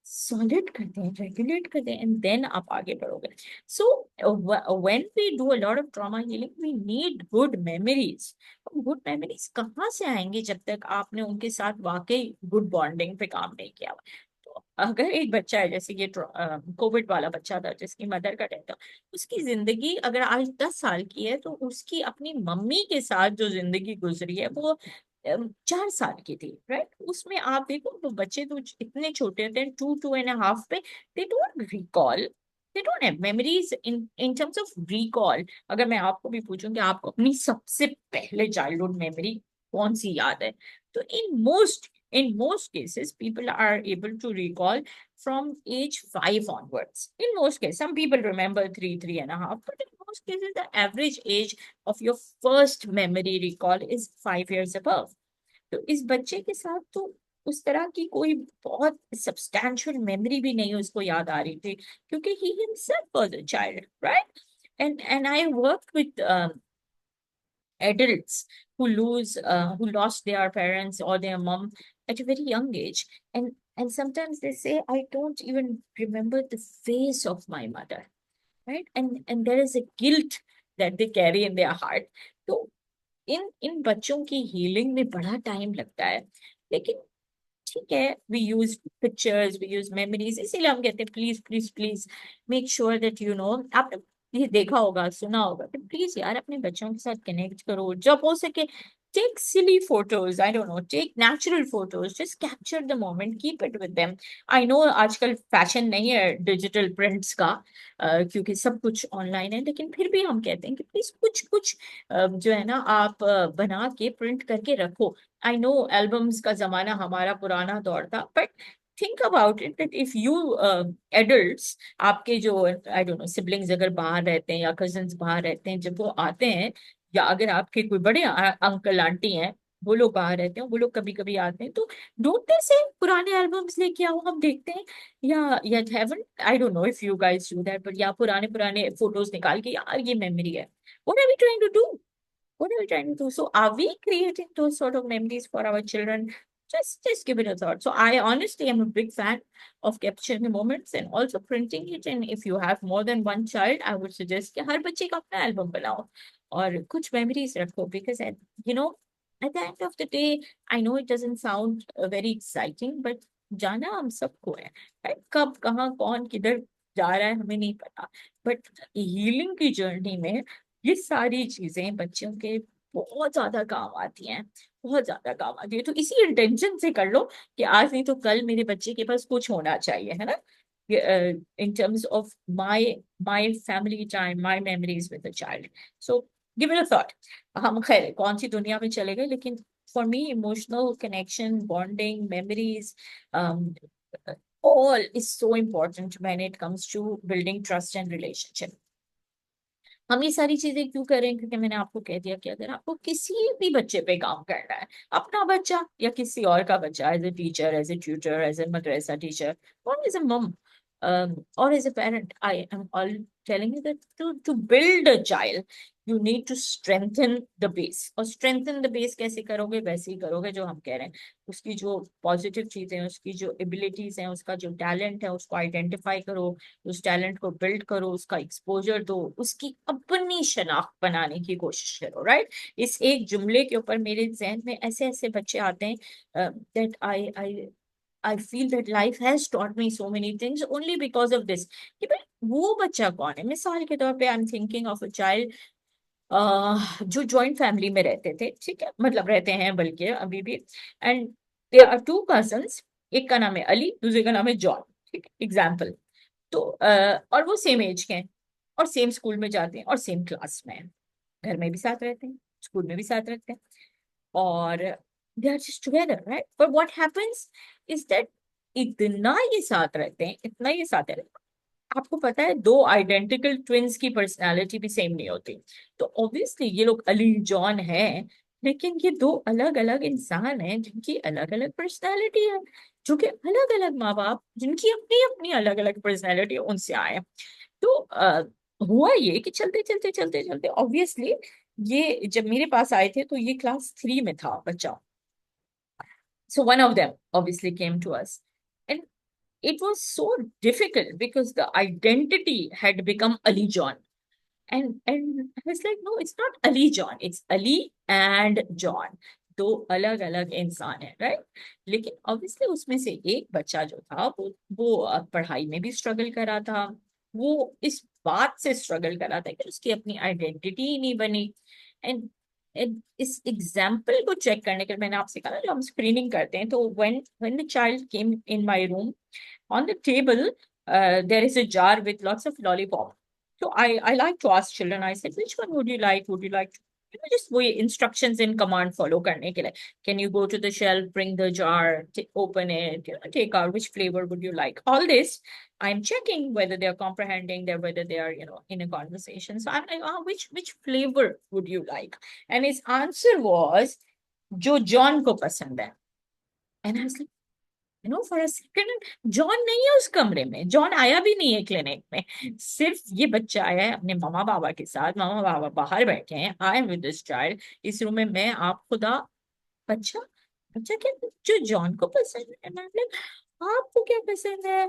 सॉलिड करते हैं, रेगुलेट करते हैं, एंड देन आप आगे बढ़ोगे। So when we do a lot of trauma healing, we need good memories. Good memories कहाँ से आएंगे जब तक आपने उनके साथ वाकई गुड बॉन्डिंग पे काम नहीं किया हुआ। तो अगर एक बच्चा है, जैसे ये कोविड वाला बच्चा था जिसकी मदर का डेथ था, उसकी जिंदगी अगर आज 10 साल की है, तो उसकी अपनी मम्मी के साथ जो जिंदगी गुजरी है वो 4 साल की थी, राइट। उसमें आप देखो, तो बच्चे तो इतने छोटे होते हैं, 2.5 पे, they don't recall, they don't have memories in terms of recall. अगर मैं आपको भी पूछूं कि आपको अपनी सबसे पहले चाइल्डहुड मेमोरी कौन सी याद है, तो in most cases people are able to recall from age 5 onwards. In most cases, some people remember 3.5, but in most cases the average age of your first memory recall is 5 years above. तो इस बच्चे के साथ तो उस तरह की कोई बहुत सब्सटैंशियल मेमोरी भी नहीं उसको याद आ रही थी, क्योंकि he himself was a child, right. And I worked with adults who lost their parents or their mom at a very young age, and sometimes they say, I don't even remember the face of my mother, right? And there is a guilt that they carry in their heart. तो इन बच्चों की healing में बड़ा time लगता है, लेकिन ठीक है, we use pictures, we use memories, इसीलिए हम कहते हैं please please please make sure that you know, आपने ये देखा होगा, सुना होगा कि प्लीज यार अपने बच्चों के साथ कनेक्ट करो जब हो सके। Take silly photos, I don't know, take natural photos, just capture the moment, keep it with them. I know आजकल फैशन नहीं है डिजिटल प्रिंट्स का, क्योंकि सब कुछ ऑनलाइन है, लेकिन फिर भी हम कहते हैं कि प्लीज कुछ कुछ जो है ना, आप बना के प्रिंट करके रखो। आई नो एल्बम्स का जमाना हमारा पुराना दौर था, but think about it that if you adults, आपके जो आई डोंट नो सिबलिंग्स अगर बाहर रहते हैं या कजिन्स बाहर रहते हैं, जब वो आते हैं, या अगर आपके कोई बड़े अंकल आंटी हैं, वो लोग बाहर रहते हैं, वो लोग कभी कभी आते हैं, तो डोंट दे से पुराने एल्बम्स लेके आओ, हम देखते हैं। या haven't, I don't know if you guys do that, but या पुराने पुराने फोटोज निकाल के, यार ये मेमोरी है, what are we trying to do, what are we trying to do? So are we creating those sort of memories for our children? Just give it a thought. So I honestly am a big fan of capturing the moments and also printing it. And if you have more than one child, I would suggest कि हर बच्चे का अपना album बनाओ और कुछ memories रखो, because you know at the end of the day, I know it doesn't sound very exciting, but जाना हम सबको है, right? कब कहाँ कौन किधर जा रहा है हमें नहीं पता, बट हीलिंग की जर्नी में ये सारी चीजें बच्चों के बहुत ज्यादा काम आती हैं, बहुत ज्यादा काम आती है। तो इसी इंटेंशन से कर लो कि आज नहीं तो कल मेरे बच्चे के पास कुछ होना चाहिए, है ना, इन terms of my family time, my memories with the child. So give it a thought. हम खैर कौन सी दुनिया में चले गए, लेकिन for me emotional connection, bonding, memories, all is so important when it comes to building trust and relationship। हम ये सारी चीजें क्यों करें, क्योंकि मैंने आपको कह दिया कि अगर आपको किसी भी बच्चे पे काम करना है, अपना बच्चा या किसी और का बच्चा, as a teacher, as a tutor, as a madrasa teacher, और as a mum, or as a parent, I am all telling you that to build a child, you need to strengthen the base। और strengthen the base कैसे करोगे, वैसे ही करोगे जो हम कह रहे हैं, उसकी जो पॉजिटिव चीजें हैं, उसकी जो एबिलिटीज हैं, उसका जो टैलेंट है, उसको आइडेंटिफाई करो, उस टैलेंट को बिल्ड करो, उसका एक्सपोजर दो, उसकी अपनी शनाख्त बनाने की कोशिश करो, राइट। इस एक जुमले के ऊपर मेरे जहन में ऐसे ऐसे बच्चे आते हैं that I feel that life has taught me so many things only because of this। कि भाई वो बच्चा कौन है, मिसाल के तौर पे I am thinking of a child जो जॉइंट फैमिली में रहते थे, ठीक है, मतलब रहते हैं बल्कि अभी भी, and there are two cousins, एक का नाम है अली, दूसरे का नाम है जॉन, ठीक है, एग्जाम्पल। तो और वो सेम एज के हैं, और सेम स्कूल में जाते हैं, और सेम क्लास में हैं, घर में भी साथ रहते हैं, स्कूल में भी साथ रहते हैं, और they are just together, right. But what happens is that इतना ये साथ रहते हैं, इतना ये साथ रहते हैं, आपको पता है दो आइडेंटिकल ट्विंस की पर्सनालिटी भी सेम नहीं होती। तो ऑब्वियसली ये लोग अली जॉन हैं, लेकिन ये दो अलग अलग इंसान हैं जिनकी अलग अलग पर्सनालिटी है। जो कि अलग अलग माँ बाप जिनकी अपनी अपनी अलग अलग पर्सनैलिटी उनसे आए हैं। तो हुआ ये कि चलते चलते चलते चलते ऑब्वियसली ये जब मेरे पास आए थे तो ये क्लास 3 में था बच्चा। So one of them obviously came to us. And it was so difficult because the identity had become Ali John. And I was like, no, it's not Ali John, it's Ali and John. दो अलग अलग इंसान है, right? लेकिन obviously उसमें से एक बच्चा जो था वो पढ़ाई में भी स्ट्रगल कर रहा था। वो इस बात से स्ट्रगल कर रहा था कि उसकी अपनी आइडेंटिटी ही नहीं बनी। एंड इस एग्जाम्पल को चेक करने के लिए मैंने आपसे कहा ना, जो हम स्क्रीनिंग करते हैं, तो when the child came in my room, on the table, there is a jar with lots of lollipop. So I like to ask children. I said, which one would you like? Would you like to, just वो instructions in command follow करने के लिए. Can you go to the shelf, bring the jar, open it, take out which flavor would you like? All this, I'm checking whether they are comprehending, that whether they are, in a conversation. So I'm like, which flavor would you like? And his answer was, जो John को पसंद है। And I was like, for a second, John नहीं है उस कमरे में, John आया भी नहीं है क्लिनिक में। सिर्फ ये बच्चा आया है अपने मामा बाबा के साथ, मामा बाबा बाहर बैठे हैं, I am with this child इस रूम में, मैं आप खुदा। बच्चा बच्चा क्या, जो जॉन को पसंद है? मैं like, आपको क्या पसंद है?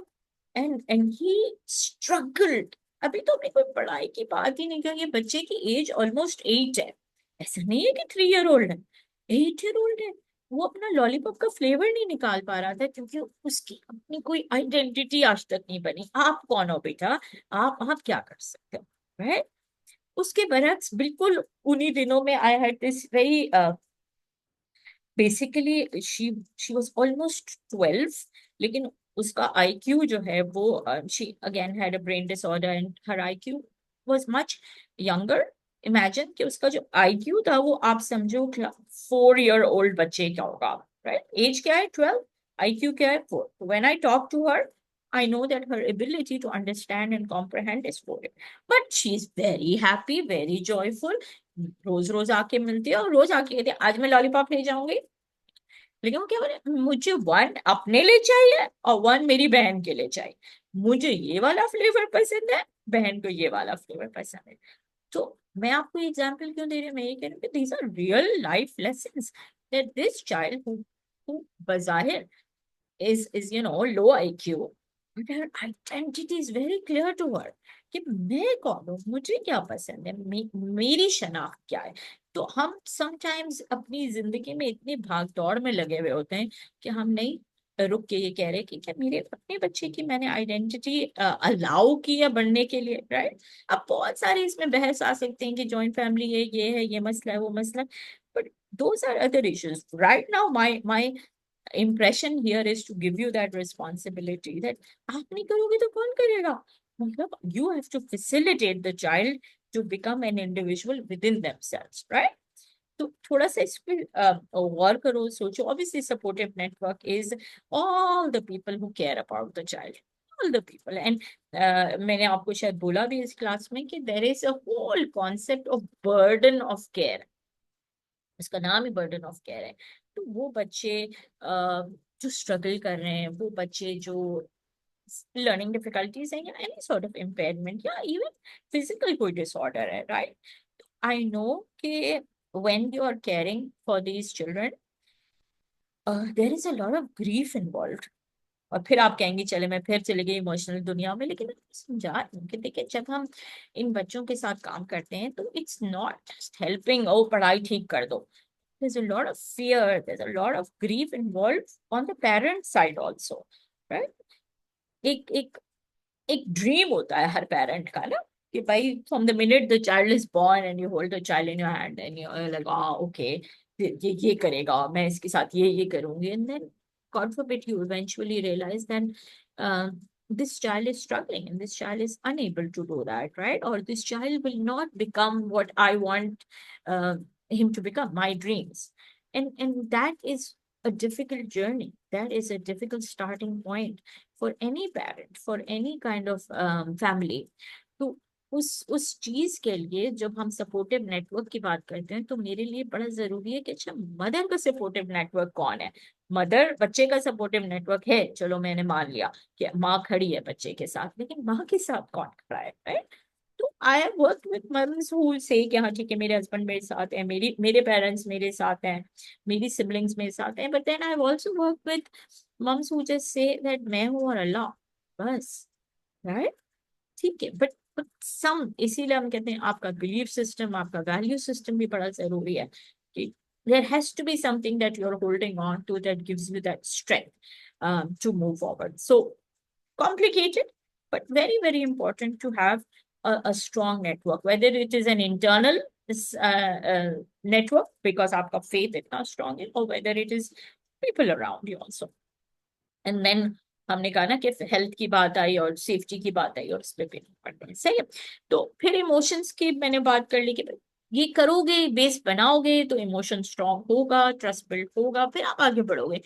And he struggled. अभी तो अपनी कोई पढ़ाई की बात ही नहीं करेंगे, बच्चे की एज ऑलमोस्ट 8 है। ऐसा नहीं है कि 3 ईयर ओल्ड है, 8 ईयर ओल्ड है। वो अपना लॉलीपॉप का फ्लेवर नहीं निकाल पा रहा था क्योंकि उसकी अपनी कोई आइडेंटिटी आज तक नहीं बनी। आप कौन हो बेटा? आप क्या कर सकते हो, राइट? उसके बरक्स बिल्कुल उन्हीं दिनों में I had this very, basically she was almost 12, लेकिन उसका आईक्यू जो है वो, she again had a brain disorder and her IQ was much younger. Imagine कि उसका जो आईक्यू था वो आप समझो 4 ईयर ओल्ड बच्चे का होगा, राइट? एज क्या है 12, आईक्यू क्या है 4। When I talk to her, I know that her ability to understand and comprehend is 4, but she's very happy, very joyful। रोज रोज आके मिलती है और रोज आके कहती है, आज मैं लॉलीपॉप ले जाऊंगी। लेकिन वो क्या बोले, मुझे वन अपने लिए चाहिए और वन मेरी बहन के लिए चाहिए। मुझे ये वाला फ्लेवर पसंद है, बहन को ये वाला फ्लेवर पसंद है। तो मैं आपको एग्जाम्पल क्यों दे रही हूँ? मैं ये कह रही हूँ कि these are real life lessons that this child who बज़ाहिर is low IQ, but her identity is very clear to her कि मैं कौन हूँ, मुझे क्या पसंद है, मेरी शनाख्त क्या है। तो हम समटाइम्स अपनी जिंदगी में इतनी भाग दौड़ में लगे हुए होते हैं कि हम नहीं रुक के ये कह रहे कि क्या मेरे अपने बच्चे की मैंने आइडेंटिटी अलाउ की है बनने के लिए, राइट? अब बहुत सारे इसमें बहस आ सकते हैं कि जॉइंट फैमिली है, ये है, ये मसला है, वो मसला, but those are other issues right now। My impression here is to give you that responsibility that आप नहीं करोगे तो कौन करेगा? मतलब you have to facilitate the child to become an individual within themselves, right? तो थोड़ा सा इस पे गौर करो, सोचो। Obviously supportive network is all the people who care about the child, all the people। and मैंने आपको शायद बोला भी इस क्लास में कि there is a whole concept of burden of care। इसका नाम ही बर्डन ऑफ केयर है। तो वो बच्चे जो स्ट्रगल कर रहे हैं, वो बच्चे जो लर्निंग डिफिकल्टीज हैं या एनी सॉर्ट ऑफ इम्पेयरमेंट या इवन फिजिकल कोई डिसऑर्डर है, राइट? आई नो कि when you are caring for these children, there is a lot of grief involve. और फिर आप कहेंगे चले मैं फिर चले गई इमोशनल दुनिया में, लेकिन मैं समझा रही हूँ कि देखिए जब हम इन बच्चों के साथ काम करते हैं तो इट्स नॉट जस्ट हेल्पिंग, ओ पढ़ाई ठीक कर दो। there's a lot of fear, there's a lot of grief involved on the parent side also, right? एक एक एक ड्रीम होता है हर पेरेंट का ना, कि भाई from the minute the child is born and you hold the child in your hand and you like okay, ये करेगा, मैं इसके साथ ये करूंगी, and then God forbid you eventually realize that this child is struggling and this child is unable to do that, right? Or this child will not become what I want uh, him to become, my dreams। And that is a difficult journey, that is a difficult starting point for any parent, for any kind of family, to उस चीज के लिए जब हम supportive network की बात करते हैं तो मेरे लिए बड़ा जरूरी है कि अच्छा मदर का सपोर्टिव नेटवर्क कौन है। मदर बच्चे का सपोर्टिव नेटवर्क है, चलो मैंने मान लिया कि माँ खड़ी है बच्चे के साथ, लेकिन माँ के साथ कौन खड़ा है, राइट? तो I have work with mums who say कि हाँ ठीक है मेरे हस्बैंड मेरे साथ है, मेरे पेरेंट्स मेरे साथ हैं, मेरी सिबलिंग्स मेरे साथ हैं, but then I have also work with mums who just say that मैं हूँ और अल्लाह, बस, राइट? ठीक है, बट सम, इसीलिए हम कहते हैं आपका बिलीफ सिस्टम, आपका वैल्यू सिस्टम भी बड़ा जरूरी है कि there has to be something that you're holding on to that gives you that strength to move forward. So complicated, but very, very important to have a strong network, whether it is an internal network because आपका faith इतना strong है, or whether it is people around you also. And then हमने कहा ना कि health की बात आई और सेफ्टी की बात आई और उस पर भी पड़ते हैं, सही है। तो फिर इमोशंस की मैंने बात कर ली कि ये करोगे, बेस बनाओगे तो इमोशन स्ट्रांग होगा, ट्रस्ट बिल्ड होगा, फिर आप आगे बढ़ोगे,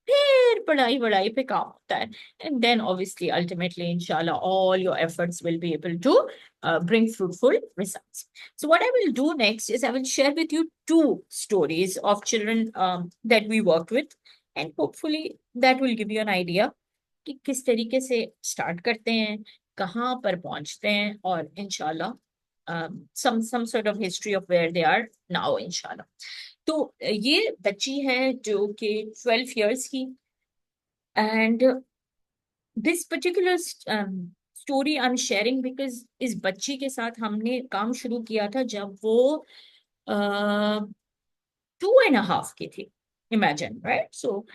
फिर पढ़ाई वढ़ाई पे काम होता है। एंड देन ऑब्वियसली अल्टीमेटली इंशाल्लाह all your efforts will be able to bring fruitful results. So what I will do next is I will share with you two stories of children that we worked with, and hopefully that will give you an idea कि किस तरीके से start करते हैं, कहाँ पर पहुंचते हैं, और इंशाल्लाह some sort of history of where they are now इंशाल्लाह। तो ये बच्ची है जो कि 12 years की, and this particular story I am sharing because इस बच्ची के साथ हमने काम शुरू किया था जब वो 2.5 की थी, इमेजिन, राइट? सो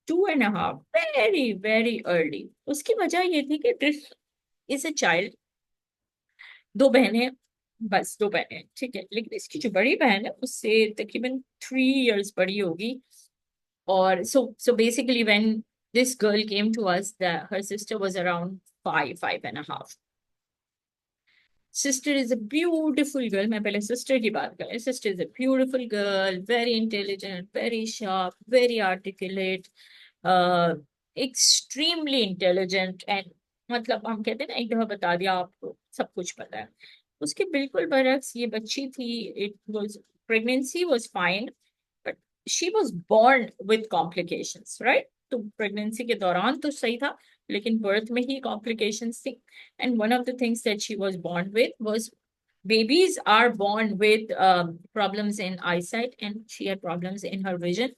2.5, वेरी वेरी अर्ली। उसकी वजह ये थी कि दिस इज अ चाइल्ड, दो बहनें, बस दो बहनें, ठीक है, लेकिन इसकी जो बड़ी बहन है उससे तकरीबन 3 years बड़ी होगी। और so basically when this girl came to us, that her sister was around 5.5. Sister is a beautiful girl. मैं पहले sister की बात करें, sister is a beautiful girl, very intelligent, very sharp, very articulate, uh, extremely intelligent, and मतलब हम कहते हैं ना एक दफा बता दिया आपको सब कुछ पता है। उसके बिल्कुल बरक्स ये बच्ची थी, it was, pregnancy was fine, but she was born with complications, right? तो प्रेगनेंसी के दौरान तो सही था, लेकिन बर्थ में ही कॉम्प्लिकेशंस थी। And one of the things that she was born with was, babies are born with problems in eyesight, and she had problems in her vision,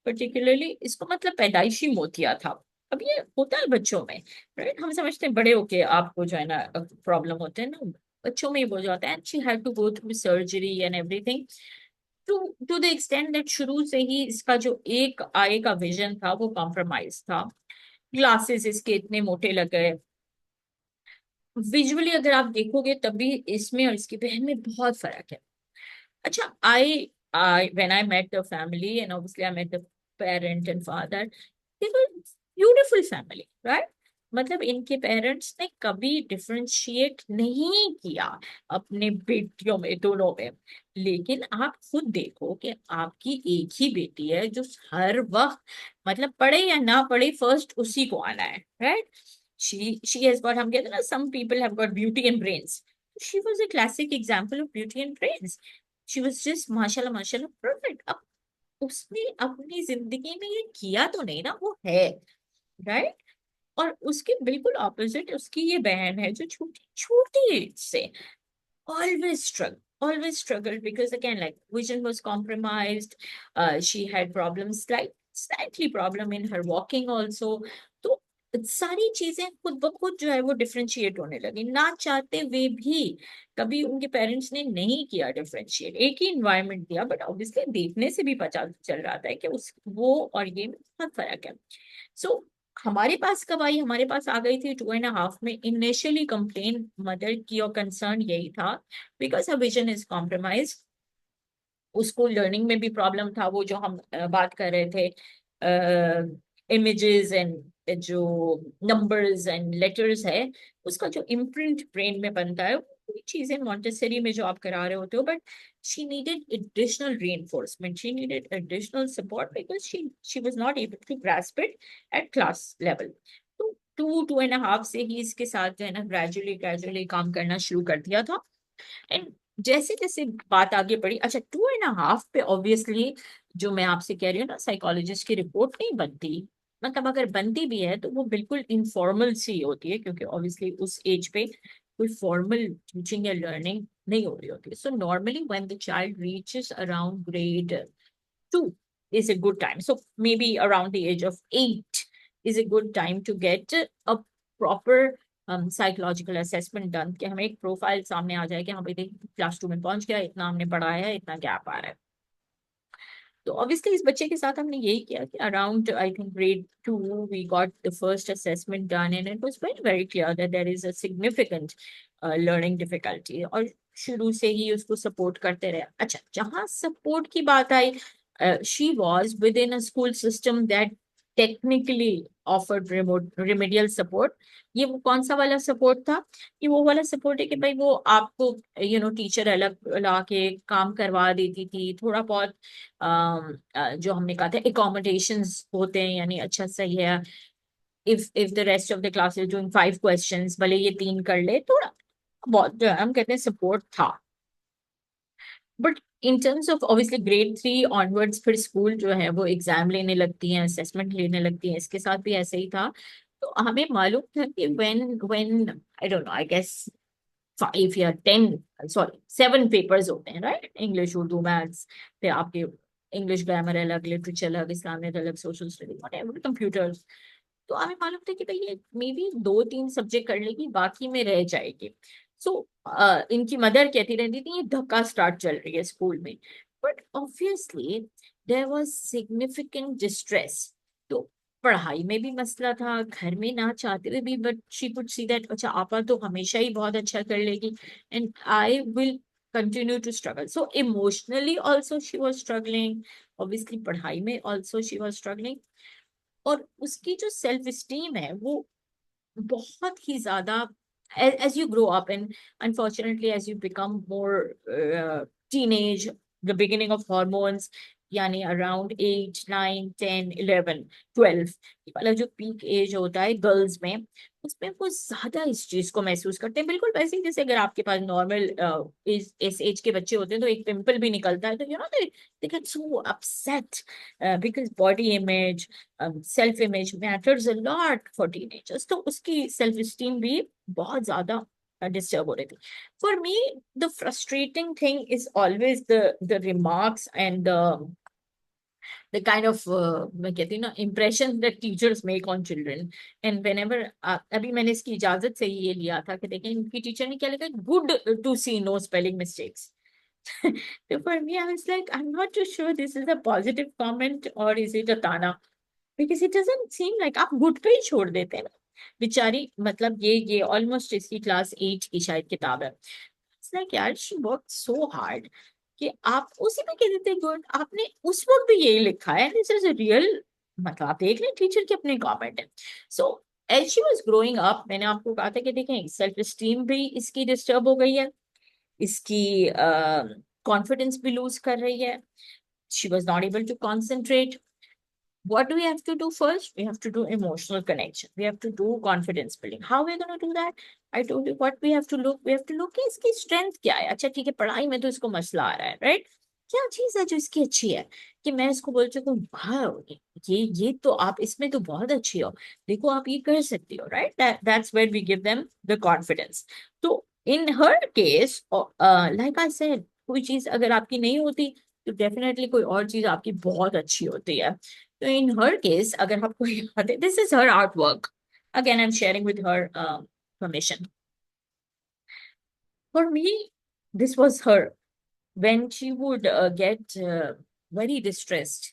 particularly इसको मतलब पैदाइशी मोतिया था। अब ये होता है बच्चों में, राइट? हम समझते हैं बड़े होके आपको जो है ना प्रॉब्लम होते हैं ना, बच्चों में ही हो जाता है। And she had to go through surgery and everything, to the extend that शुरू से ही इसका जो एक आई का विजन था वो कॉम्प्रोमाइज था। ग्लासेस इसके इतने मोटे लग गए, विजुअली अगर आप देखोगे तब भी इसमें और इसकी बहन में बहुत फर्क है। अच्छा, I when I met the family, and obviously I met the parent and father, they were beautiful family, right? मतलब इनके पेरेंट्स ने कभी डिफरेंशिएट नहीं किया अपने बेटियों में, दोनों में। लेकिन आप खुद देखो कि आपकी एक ही बेटी है जो हर वक्त, मतलब पढ़े या ना पढ़े, फर्स्ट उसी को आना है, राइट? she has got, हम कहते हैं ना, some people have got beauty and brains. She was a classic example of beauty and brains. She was just माशाल्लाह माशाल्लाह perfect. अब उसने अपनी जिंदगी में ये किया तो नहीं ना, वो है, राइट? और उसके बिल्कुल ऑपोजिट उसकी ये बहन है जो छोटी छोटी एज से always struggled because again, like, vision was compromised. She had problems, slightly problem in her walking also. तो सारी चीजें खुद ब खुद जो है वो डिफरेंशिएट होने लगी, ना चाहते हुए भी। कभी उनके पेरेंट्स ने नहीं किया डिफरेंशिएट, एक ही इन्वायरमेंट दिया, बट ऑब्वियसली देखने से भी पता चल रहा था कि उस वो और ये में बहुत फर्क है। सो हमारे पास कब आई? हमारे पास आ गई थी 2.5 में। इनिशियली कंप्लेन मदर की और कंसर्न यही था because her vision is compromise. उसको लर्निंग में भी प्रॉब्लम था, वो जो हम बात कर रहे थे, इमेजेस एंड जो नंबर्स एंड लेटर्स है, उसका जो इम्प्रिंट ब्रेन में बनता है, वो चीजें मॉन्टेसरी में जो आप करा रहे होते हो, but she needed additional reinforcement, she needed additional support because she was not able to grasp it at class level. तो टू एंड हाफ से ही इसके साथ जो है ना ग्रेजुअली ग्रेजुअली काम करना शुरू कर दिया था। एंड जैसे जैसे बात आगे बढ़ी, अच्छा 2.5 पे ऑब्वियसली जो मैं आपसे कह रही हूँ ना, साइकोलॉजिस्ट की रिपोर्ट नहीं बनती, मतलब अगर बनती भी है तो वो बिल्कुल इनफॉर्मल सी होती है, क्योंकि ऑब्वियसली उस एज पे कोई फॉर्मल टीचिंग या लर्निंग नहीं हो रही होती है। So normally when the child reaches around grade 2 is a good time. So maybe around the age of 8 is a good time to get a proper psychological assessment done, कि हमें एक profile सामने आ जाए कि हाँ भाई देख क्लास 2 में पहुंच गया, इतना हमने पढ़ाया है, इतना गैप आ रहा है। तो ऑब्वियसली इस बच्चे के साथ हमने यही किया कि around I think grade 2 we got the first assessment done and it was very very clear that there is a significant learning difficulty, और शुरू से ही उसको सपोर्ट करते रहे। अच्छा, जहाँ सपोर्ट की बात आई, she was within a school system that technically offered remote remedial support. ये वो कौन सा वाला सपोर्ट था? कि वो वाला सपोर्ट है कि भाई वो आपको टीचर अलग ला के काम करवा देती थी, थोड़ा बहुत जो हमने कहा था एकोमोडेशंस होते हैं, यानी अच्छा सही है, if the rest of the class is doing 5 questions, भले ये 3 कर ले, थोड़ा बहुत जो है हम कहते हैं सपोर्ट था। But in terms of obviously grade 3 onwards फिर स्कूल जो है वो एग्जाम लेने लगती हैं, असेसमेंट लेने लगती हैं, इसके साथ भी ऐसे ही था। तो हमें मालूम था कि when I don't know, I guess 5 या 10, सॉरी 7 पेपर्स होते हैं, राइट? इंग्लिश, उर्दू, मैथ्स, फिर आपके इंग्लिश ग्रामर अलग, लिटरेचर अलग, इस्लामिक अलग, सोशल स्टडी, व्हाटएवर, कंप्यूटर्स। तो हमें मालूम था कि भाई ये मे बी 2-3 सब्जेक्ट कर लेगी, बाकी में रह जाएगी। सो इनकी मदर कहती रहती थी ये धक्का स्टार्ट चल रही है स्कूल में। But obviously there was significant distress. तो पढ़ाई में भी मसला था, घर में ना चाहते हुए भी, but she could see that अच्छा आपा तो हमेशा ही बहुत अच्छा कर लेगी and I will continue to struggle. So emotionally also she was struggling, obviously पढ़ाई में ऑल्सो शी वॉज स्ट्रगलिंग। और उसकी जो सेल्फ स्टीम है वो बहुत ही ज्यादा, as you grow up and unfortunately as you become more teenage, the beginning of hormones, यानी अराउंड 8, 9, 10, 11, 12, ये वाला जो पीक एज होता है गर्ल्स में, उसमें वो ज्यादा इस चीज को महसूस करते हैं। बिल्कुल वैसे ही जैसे अगर आपके पास नॉर्मल इस एज के बच्चे होते हैं तो एक पिंपल भी निकलता है तो they get so upset, because body image, self image matters a lot for teenagers. तो उसकी सेल्फ स्टीम भी बहुत ज्यादा डिस्टर्ब हो रही थी। For me the frustrating thing is always the remarks and the kind of मैं कहती हूँ ना impression that teachers make on children, and whenever अभी मैंने इसकी इजाजत से ही ये लिया था कि देखें इनकी टीचर ने क्या लिखा, good to see no spelling mistakes. So for me I was like I'm not too sure this is a positive comment or is it a tana, because it doesn't seem like आप good पे ही छोड़ देते हैं ना बेचारी। मतलब ये almost इसकी क्लास 8 की शायद किताब है। इट्स लाइक यार शी वर्क सो हार्ड कि आप उसी में कह देते गुड, आपने उस वक्त भी यही लिखा है, दिस इज अ रियल, मतलब आप देख लें टीचर के अपने कमेंट है। So as she was growing up, मैंने आपको कहा था कि देखें सेल्फ स्टीम भी इसकी डिस्टर्ब हो गई है, इसकी कॉन्फिडेंस भी लूज कर रही है, she was not able to concentrate. what do we have to do first? We have to do emotional connection. We have to do confidence building. How are we going to do that? I told you what we have to look. We have to look कि इसकी strength क्या है। अच्छा ठीक है पढ़ाई में तो इसको मसला आ रहा है, right? क्या चीज है जो इसकी अच्छी है कि मैं इसको बोल सकूं वाह ये तो आप इसमें तो बहुत अच्छी हो, देखो आप ये कर सकती हो, right? That's where we give them the confidence. तो in her case, like I said, कोई चीज अगर आपकी नहीं होती तो डेफिनेटली कोई और चीज आपकी बहुत अच्छी होती है। तो इन हर केस अगर आपको याद है, this is her art work, again I am sharing with her permission. For me this was her when she would get very distressed,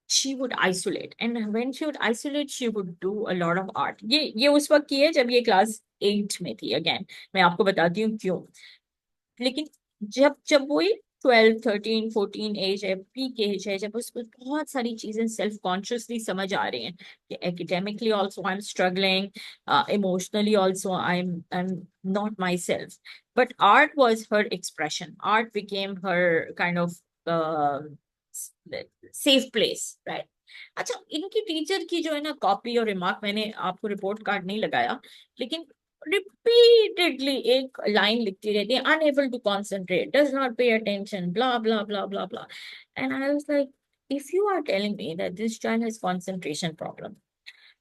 she would isolate, and when she would isolate she would do a lot of art। ये उस वक्त की है जब ये class 8 में थी। Again मैं आपको बताती हूँ क्यों। लेकिन जब जब वो 12, 13, 14 एज है, पीक एज है, जब उसको बहुत सारी चीजें सेल्फ कॉन्शियसली समझ आ रही हैं कि academically also I am struggling, emotionally also I am not my self, but art was her expression, art became her kind of safe place, right? अच्छा, इनकी टीचर की जो है ना कॉपी और रिमार्क, मैंने आपको रिपोर्ट कार्ड नहीं लगाया, लेकिन रिपीटेडली एक लाइन लिखती रहती है, unable to concentrate, does not pay attention, blah blah blah blah blah. And I was like, if you are telling me that this child has concentration problem,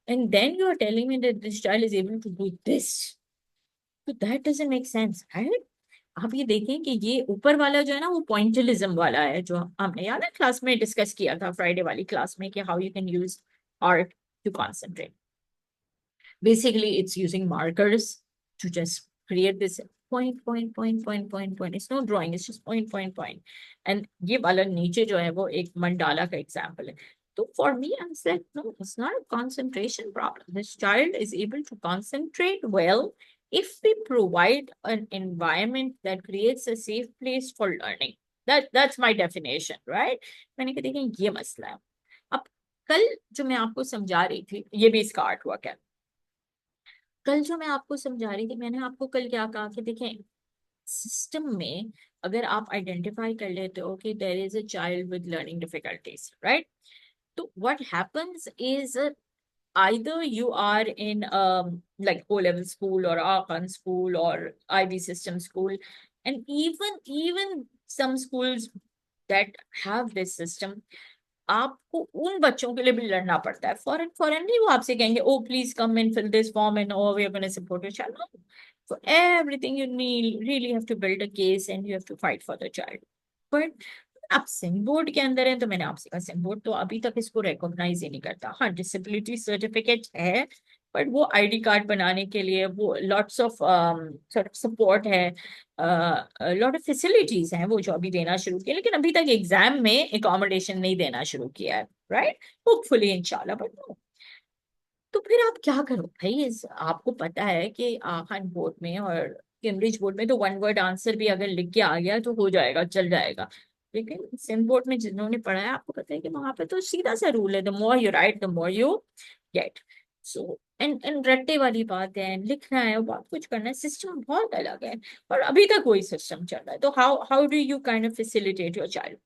and then you are telling me that this child is able to do this, so that doesn't make sense, right? आप ये देखें कि ये ऊपर वाला जो है ना वो पॉइंटलिज्म वाला है, जो हमने याद है क्लास में डिस्कस किया था, फ्राइडे वाली क्लास में, कि how you can use art to concentrate. Basically, it's using markers to just create this point, point, point, point, point, point. It's no drawing, it's just point, point, point. And ये वाला नीचे जो है वो एक mandala का example है। तो for me, I was like, no, it's not a concentration problem. This child is able to concentrate well if we provide an environment that creates a safe place for learning. That's my definition, right? मैंने कहा देखें ये मसला है। अब कल जो मैं आपको समझा रही थी, ये भी इसका आर्ट वर्क है। कल जो मैं आपको समझा रही थी, मैंने आपको कल क्या कहा कि देखें, सिस्टम में अगर आप आइडेंटिफाई कर लेते हो कि there is a child with learning difficulties, right, तो what happens is either you are in like O-level school or Arkan school or IB system school, and even some schools that have this system, आपको उन बच्चों के लिए भी लड़ना पड़ता है। फॉरन नहीं वो आपसे कहेंगे oh please come and fill this form and oh we are gonna support your child. No, for everything you need really have to build a case and you have to fight for the child. But आप same boat के अंदर हैं, तो मैंने आपसे कहा SIM board तो अभी तक इसको रिकॉग्नाइज ही नहीं करता। हाँ, डिसेबिलिटी सर्टिफिकेट है, बट वो आईडी कार्ड बनाने के लिए वो लॉट्स ऑफ सपोर्ट है, लॉट ऑफ फैसिलिटीज हैं वो जो अभी देना शुरू किया, लेकिन अभी तक एग्जाम में एकोमोडेशन नहीं देना शुरू किया है, राइट? होपफुली इंशाल्लाह, बट नो। तो फिर आप क्या करो भाई, आपको पता है कि खान बोर्ड में और कैम्ब्रिज बोर्ड में तो वन वर्ड आंसर भी अगर लिख के आ गया तो हो जाएगा, चल जाएगा। लेकिन सिम बोर्ड में जिन्होंने पढ़ा है, आपको पता है कि वहां पे तो सीधा सा रूल है, the more you right the more you get. So and Ratte वाली बात है, लिखना है, बहुत कुछ करना है, सिस्टम बहुत अलग है। और अभी तक वही सिस्टम चल रहा है, तो how how do you kind of facilitate your child?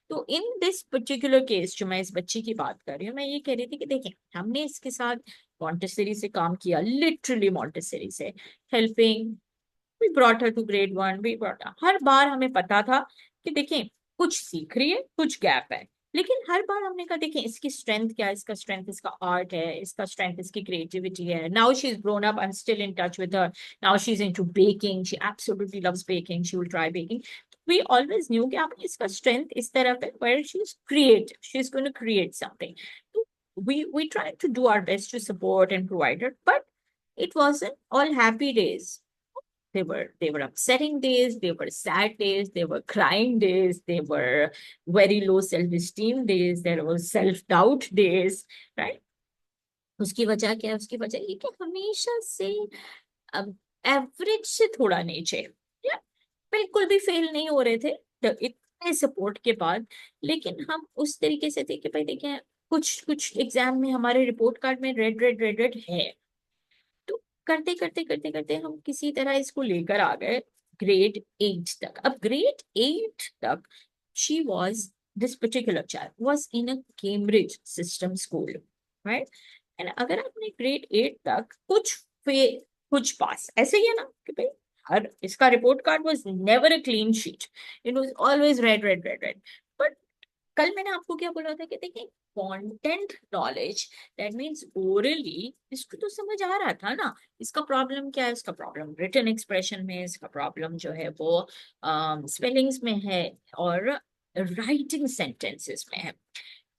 तो इन दिस पर्टिकुलर केस जो मैं इस बच्ची की बात कर रही हूँ, मैं ये कह रही थी कि देखें, हमने इसके साथ मॉन्टेसरी से काम किया, लिटरली मॉन्टेसरी से helping, we brought her to grade one, we brought, हर बार हमें पता था कि देखें कुछ सीख रही है, कुछ गैप है, लेकिन हर बार हमने कहा देखें इसकी स्ट्रेंथ क्या है, इसका स्ट्रेंथ इसका आर्ट है, इसका स्ट्रेंथ इसकी क्रिएटिविटी है। Now she is grown up, I am still in touch with her, now she is into baking, she absolutely loves baking, she will try baking. We always knew कि आप इसका strength इस तरफ है, where she is creative, she is going to create something. So we tried to do our best to support and provide her, but it wasn't all happy days. They were upsetting days, they were sad days, they were crying days, they were very low self-esteem days, there was self-doubt days, right? उसकी वजह क्या है? उसकी वजह ये कि हमेशा से एवरेज से थोड़ा नीचे, या बिल्कुल भी फेल नहीं हो रहे थे इतने सपोर्ट के बाद, लेकिन हम उस तरीके से थे कि भाई देखें कुछ कुछ एग्जाम में हमारे रिपोर्ट कार्ड में रेड रेड रेड रेड है। तो करते करते करते करते हम किसी तरह इसको लेकर आ गए ग्रेड 8 तक। अब ग्रेड 8 तक she was, this particular child was in a Cambridge system school, right? And अगर आपने ग्रेड 8 तक कुछ कुछ पास, ऐसे ही है ना कि भाई हर इसका report card was never a clean sheet, it was always red red red red. But कल मैंने आपको क्या बोला था कि देखिए content knowledge, that means orally इसको तो समझ आ रहा था ना, इसका प्रॉब्लम क्या है, इसका प्रॉब्लम रिटन एक्सप्रेशन में, इसका प्रॉब्लम जो है वो स्पेलिंग्स में है और राइटिंग सेंटेंसेस में है।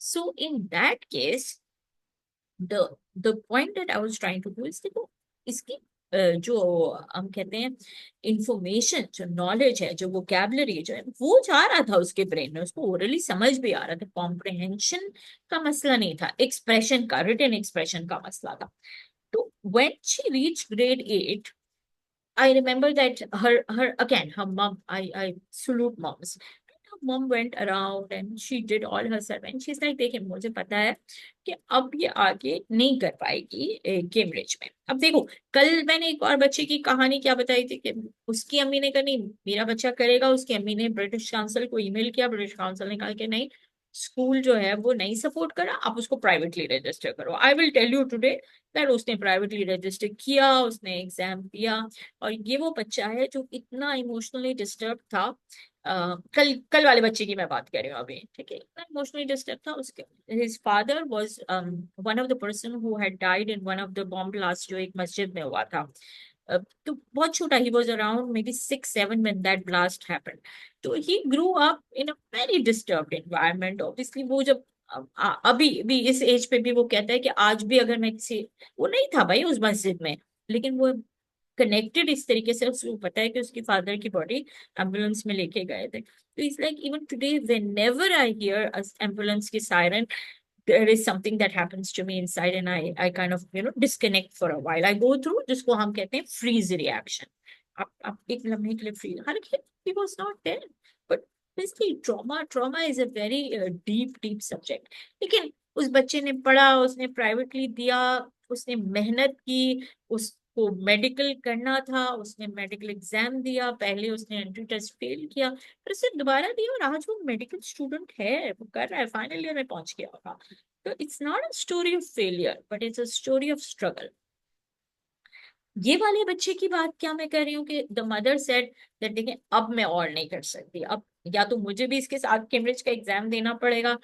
So in that case the the point that I was trying to do is, देखो इसकी जो हम कहते हैं इंफॉर्मेशन, जो नॉलेज है, जो वोकैबुलरी जो है वो जा रहा था उसके ब्रेन में, उसको ओरली समझ भी आ रहा था, कॉम्प्रिहेंशन का मसला नहीं था, एक्सप्रेशन का, रिटन एक्सप्रेशन का मसला था। तो when she reach grade 8, I remember that her again, her mom, I salute moms. Her mom went around and she did all her stuff and she's like, देखिए मुझे पता है कि अब ये आगे नहीं कर पाएगी कैम्ब्रिज में। अब देखो, कल मैंने एक और बच्चे की कहानी क्या बताई थी कि उसकी अम्मी ने कहा नहीं मेरा बच्चा करेगा, उसकी अम्मी ने ब्रिटिश काउंसिल को ईमेल किया, ब्रिटिश काउंसिल ने कहा कि नहीं स्कूल जो है वो नहीं सपोर्ट करा, आप उसको प्राइवेटली रजिस्टर करो। I will tell you today that उसने प्राइवेटली रजिस्टर किया, उसने एग्जाम दिया। और ये वो बच्चा है जो इतना इमोशनली डिस्टर्ब था। कल कल वाले बच्चे की मैं बात कर रही हूँ अभी, ठीक है, इतना इमोशनली डिस्टर्ब था। उसके his father was one of the person who had died in one of the bomb blast जो एक मस्जिद में हुआ था। तो बहुत छोटा, he was around maybe 6 7 when that blast happened. तो he grew up in a very disturbed environment. Obviously वो जब अभी भी इस एज पे भी वो कहता है कि आज भी अगर मैं किसी, वो नहीं था भाई उस मस्जिद में, लेकिन वो कनेक्टेड इस तरीके से, उसको पता है कि उसकी फादर की बॉडी एम्बुलेंस में लेके गए थे। तो it's like even today whenever I hear ambulance की siren, there is something that happens to me inside and I kind of disconnect for a while. I go through जिसको हम कहते हैं freeze reaction. आप एक लम्हे के लिए freeze, हालांकि he was not there, but basically trauma is a very deep subject. लेकिन उस बच्चे ने पढ़ा, उसने प्राइवेटली दिया, उसने मेहनत की, उसको मेडिकल करना था, उसने मेडिकल एग्जाम दिया, पहले उसने एंट्री टेस्ट फेल किया, फिर उसे दोबारा दिया, और आज वो मेडिकल स्टूडेंट है, वो कर रहा है, फाइनल ईयर में पहुंच गया होगा। तो it's not a story of failure but it's a story of struggle. ये वाले बच्चे की बात क्या मैं कर रही हूँ कि द मदर सेड दैट देखिए अब मैं और नहीं कर सकती, अब या तो मुझे भी इसके साथ कैम्ब्रिज का एग्जाम देना पड़ेगा,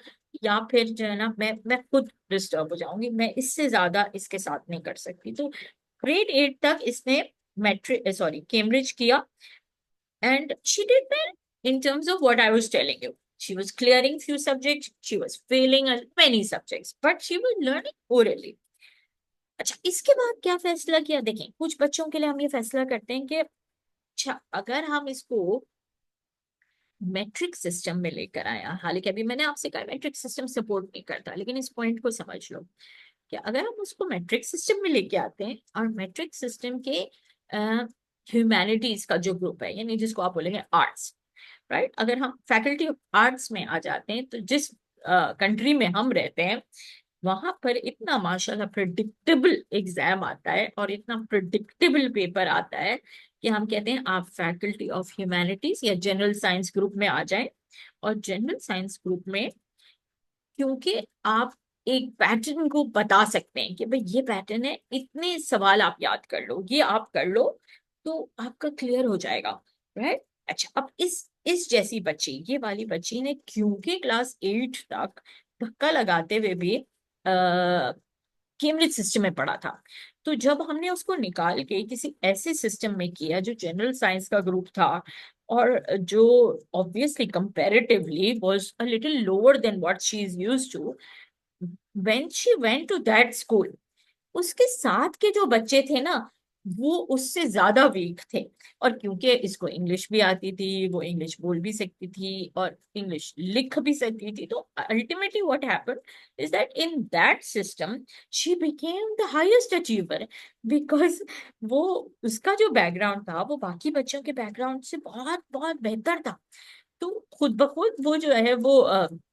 या फिर जो है ना मैं खुद डिस्टर्ब हो जाऊंगी, मैं इससे ज्यादा इसके साथ नहीं कर सकती। तो ग्रेड 8 तक इसने मैट्रिक सॉरी कैम्ब्रिज किया, and she did well in terms of what I was telling you. She was clearing few subjects, she was failing on many subjects, but she was learning orally. अच्छा, इसके बाद क्या फैसला किया, देखें कुछ बच्चों के लिए हम ये फैसला करते हैं कि अच्छा अगर हम इसको मैट्रिक सिस्टम में लेकर आया, हालांकि अभी मैंने आपसे कहा मैट्रिक सिस्टम सपोर्ट नहीं करता, लेकिन इस पॉइंट को समझ लो कि अगर हम उसको मैट्रिक सिस्टम में लेके आते हैं, और मैट्रिक सिस्टम के ह्यूमैनिटीज का जो ग्रुप है, यानी जिसको आप बोलेंगे आर्ट्स, राइट, अगर हम फैकल्टी ऑफ आर्ट्स में आ जाते हैं, तो जिस कंट्री में हम रहते हैं वहां पर इतना माशाल्लाह प्रिडिक्टेबल एग्जाम आता है और इतना प्रिडिक्टेबल पेपर आता है कि हम कहते हैं आप फैकल्टी ऑफ ह्यूमैनिटीज या जनरल साइंस ग्रुप में आ जाएं। और जनरल साइंस ग्रुप में क्योंकि आप एक पैटर्न को बता सकते हैं कि भाई ये पैटर्न है, इतने सवाल आप याद कर लो, ये आप कर लो, तो आपका क्लियर हो जाएगा, राइट। अच्छा, अब इस जैसी बच्ची, ये वाली बच्ची ने क्योंकि क्लास 8 तक धक्का लगाते हुए भी कैम्ब्रिज सिस्टम में पढ़ा था, तो जब हमने उसको निकाल के किसी ऐसे सिस्टम में किया जो जनरल साइंस का ग्रुप था, और जो obviously comparatively was a little lower than what she is used to, when she went to that school, उसके साथ के जो बच्चे थे ना, वो उससे ज्यादा वीक थे। और क्योंकि इसको इंग्लिश भी आती थी, वो इंग्लिश बोल भी सकती थी और इंग्लिश लिख भी सकती थी, तो ultimately what happened is that in that system she became the highest achiever, because वो, उसका जो बैकग्राउंड था वो बाकी बच्चों के बैकग्राउंड से बहुत बहुत बेहतर था। तो खुद ब खुद वो जो है वो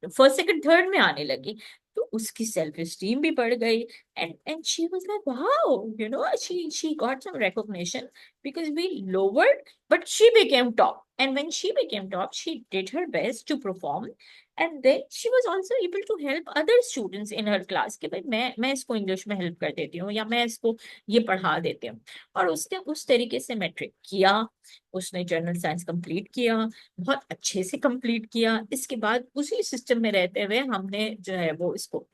फर्स्ट सेकंड थर्ड में आने लगी, तो उसकी सेल्फ एस्टीम भी बढ़ गई। And she was like wow, she got some recognition because we lowered, but she became top, and when she became top she did her best to perform, and then she was also able to help other students in her class कि भाई मैं इसको English में help कर देती हूँ, या मैं इसको ये पढ़ा देती हूँ। और उसने उस तरीके से मैट्रिक किया, उसने जनरल साइंस कंप्लीट किया, बहुत अच्छे से कंप्लीट किया। इसके बाद उसी सिस्टम में रहते हुए हमने जो है वो इसको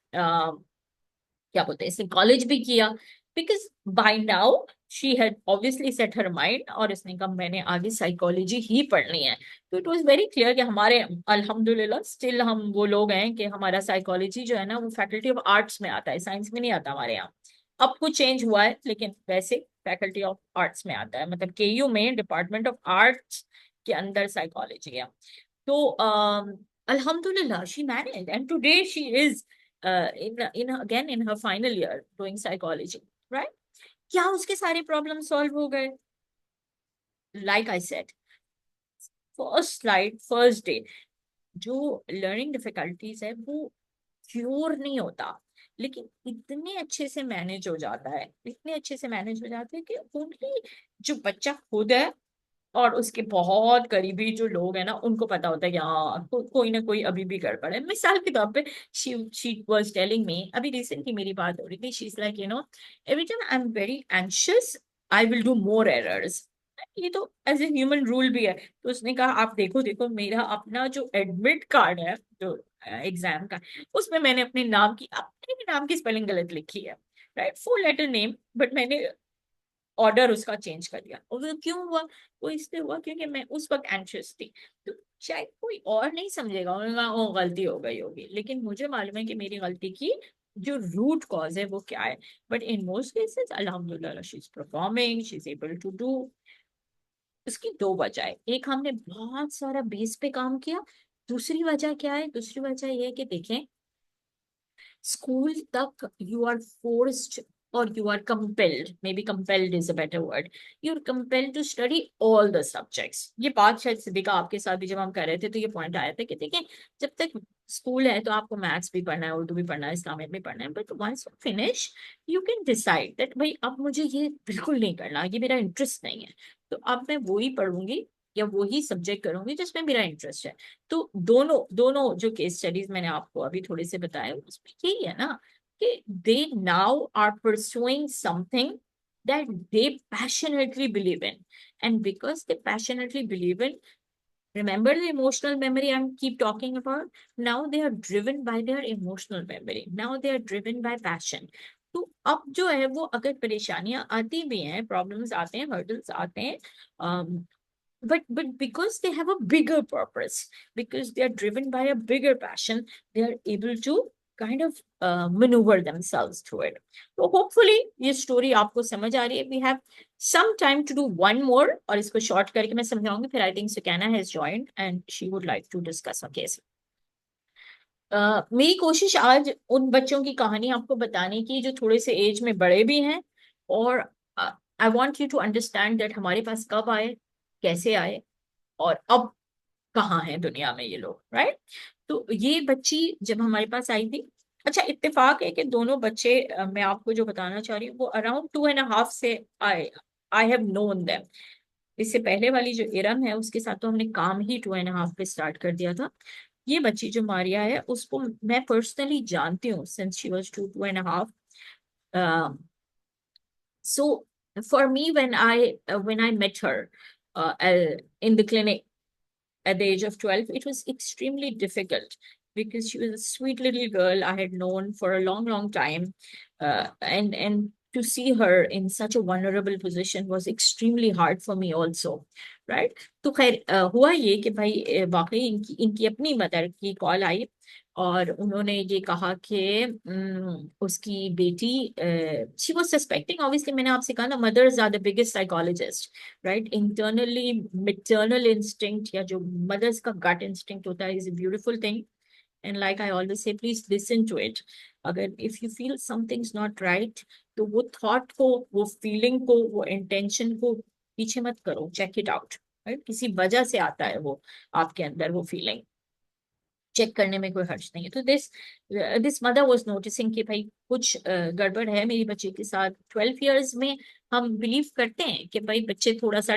क्या बोलते हैं, इसने कॉलेज भी किया, because by now she had obviously set her mind, और इसने कहा मैंने आगे साइकोलॉजी ही पढ़नी है। तो इट वाज वेरी क्लियर कि हमारे अल्हम्दुलिल्लाह स्टिल हम वो लोग हैं कि हमारा साइकोलॉजी जो है ना वो फैकल्टी ऑफ आर्ट्स में आता है, साइंस में नहीं आता हमारे यहाँ। अब कुछ चेंज हुआ है, लेकिन वैसे फैकल्टी ऑफ आर्ट्स में आता है, मतलब केयू में डिपार्टमेंट ऑफ आर्ट्स के अंदर साइकोलॉजी है। तो alhamdulillah she managed, and today she is in again in her final year doing psychology, right? क्या उसके सारे प्रॉब्लम सॉल्व हो गए? Like I said, first slide first day, जो लर्निंग डिफिकल्टीज है वो क्योर नहीं होता, लेकिन इतने अच्छे से मैनेज हो जाता है, इतने अच्छे से मैनेज हो जाते हैं कि ओनली जो बच्चा खुद है और उसके बहुत करीबी जो लोग हैं ना, उनको पता होता है कि हाँ कोई ना कोई अभी भी गड़बड़ है। मिसाल के तौर पे शी वाज टेलिंग मी, अभी रिसेंटली मेरी बात हो रही थी, she is like every time I am very anxious I will do more errors. ये तो एज ए ह्यूमन रूल भी है। तो उसने कहा आप देखो देखो, मेरा अपना जो एडमिट कार्ड है, जो एग्जाम का, उसमें मैंने अपने नाम की स्पेलिंग गलत लिखी है, राइट, 4 लेटर नेम, बट मैंने ऑर्डर उसका चेंज कर दिया। और वो क्यों हुआ? वो इसलिए हुआ क्योंकि मैं उस वक्त एंशियस थी। तो शायद कोई और नहीं समझेगा, उन्होंने कहा ओ गलती हो गई होगी, लेकिन मुझे मालूम है कि मेरी गलती की जो रूट कॉज है वो क्या है। बट इन मोस्ट केसेस अल्हम्दुलिल्लाह she is performing, she is able to do. उसकी दो वजह है, एक हमने बहुत सारा बेस पे काम किया। दूसरी वजह क्या है? दूसरी वजह ये है कि देखें, स्कूल तक यू आर फोर्स्ड और you are compelled, maybe compelled is a better word, you're compelled to study all the subjects। ये बात शायद सिद्दीका आपके साथ भी जब हम कर रहे थे तो ये पॉइंट आया था कि देखिए, जब तक स्कूल है तो आपको मैथ्स भी पढ़ना है, उर्दू भी पढ़ना है, इस्लामिक भी पढ़ना है, but once you finish you can decide that भाई अब मुझे ये बिल्कुल नहीं करना, ये मेरा इंटरेस्ट नहीं है, तो अब मैं वो ही पढ़ूंगी या वो ही सब्जेक्ट करूंगी जिसमें मेरा इंटरेस्ट है। तो दोनों दोनों जो केस स्टडीज मैंने आपको अभी थोड़े से बताए, उसमें यही है ना कि they now are pursuing something that they passionately believe in. And because they passionately believe in, remember the emotional memory I'm keep talking about? Now they are driven by their emotional memory. Now they are driven by passion. तो अब जो है वो अगर परेशानियां आती भी हैं, प्रॉब्लम्स आते हैं, हर्डल्स आते हैं, but because they have a bigger purpose, because they are driven by a bigger passion, they are able to kind of maneuver themselves through it. So hopefully ये story आपको समझ आ रही है। We have some time to do one more, और इसको short करके मैं समझाऊंगी, फिर I think Sukaina has joined and she would like to discuss a case. मेरी कोशिश आज उन बच्चों की कहानी आपको बताने की जो थोड़े से एज में बड़े भी हैं, और I want you to understand that हमारे पास कब आए, कैसे आए, और अब कहाँ है दुनिया में ये लोग, राइट। तो ये बच्ची जब हमारे पास आई थी, अच्छा इत्तेफाक है कि दोनों बच्चे, मैं आपको जो बताना चाह रही हूँ वो अराउंड 2.5 से आई आई हैव नोन देम। इससे पहले वाली जो इरम है उसके साथ तो हमने काम ही 2.5 पे स्टार्ट कर दिया था। ये बच्ची जो मारिया है उसको मैं पर्सनली जानती हूँ since she was 2.5। So for me, when I met her in the clinic at the age of 12, it was extremely difficult because she was a sweet little girl I had known for a long, long time. And to see her in such a vulnerable position was extremely hard for me also, right? तो खैर हुआ ये कि भाई वाकई इनकी इनकी अपनी मदर की कॉल आई, और उन्होंने ये कहा कि उसकी बेटी, शी वाज सस्पेक्टिंग, ऑब्वियसली मैंने आपसे कहा ना, mothers are the biggest psychologist, right. Internally maternal instinct या जो मदर्स का गट इंस्टिंक्ट होता है is a beautiful thing. And like I always say please listen to it. अगर if you feel something's not right, तो वो thought को, वो फीलिंग को, वो इंटेंशन को पीछे मत करो, चेक इट आउट, राइट। किसी वजह से आता है वो आपके अंदर वो फीलिंग, चेक करने में कोई हर्ज नहीं है। तो दिस मदर वाज नोटिसिंग कि भाई कुछ गड़बड़ है मेरी बच्चे के साथ। 12 इयर्स में हम बिलीव करते हैं कि भाई बच्चे थोड़ा सा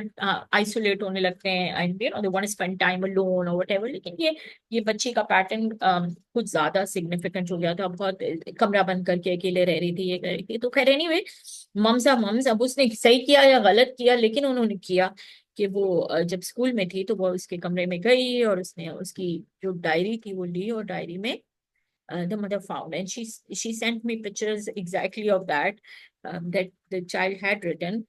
आइसोलेट होने लगते हैं and you know they want to spend time alone और व्हाटएवर, लेकिन ये बच्चे का पैटर्न कुछ ज्यादा सिग्निफिकेंट हो गया था। बहुत कमरा बंद करके अकेले रह रही थी, ये कर रही थी। तो खैर एनीवे, मम्स अब उसने सही किया या गलत किया, लेकिन उन्होंने किया कि वो जब स्कूल में थी तो वो उसके कमरे में गई और उसने उसकी जो डायरी थी वो ली, और डायरी में the mother found, and she sent me pictures exactly of that, that the child had written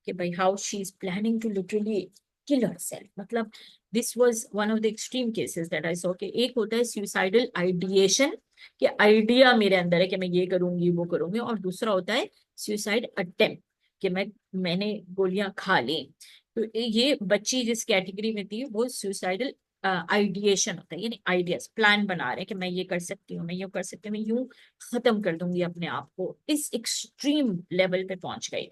कि भाई how she is planning to literally kill herself। मतलब this was one of the extreme cases that I saw कि एक होता है suicidal ideation, कि idea मेरे अंदर है कि मैं ये करूंगी वो करूंगी, और दूसरा होता है suicide attempt कि मैंने गोलियां खा ली। तो ये बच्ची जिस कैटेगरी में थी वो सुसाइडल आइडिएशन होता है, यानी आइडियाज प्लान बना रहे हैं कि मैं ये कर सकती हूँ, मैं ये कर सकती हूँ, मैं यूं खत्म कर दूंगी अपने आप को, इस एक्सट्रीम लेवल पे पहुंच गई।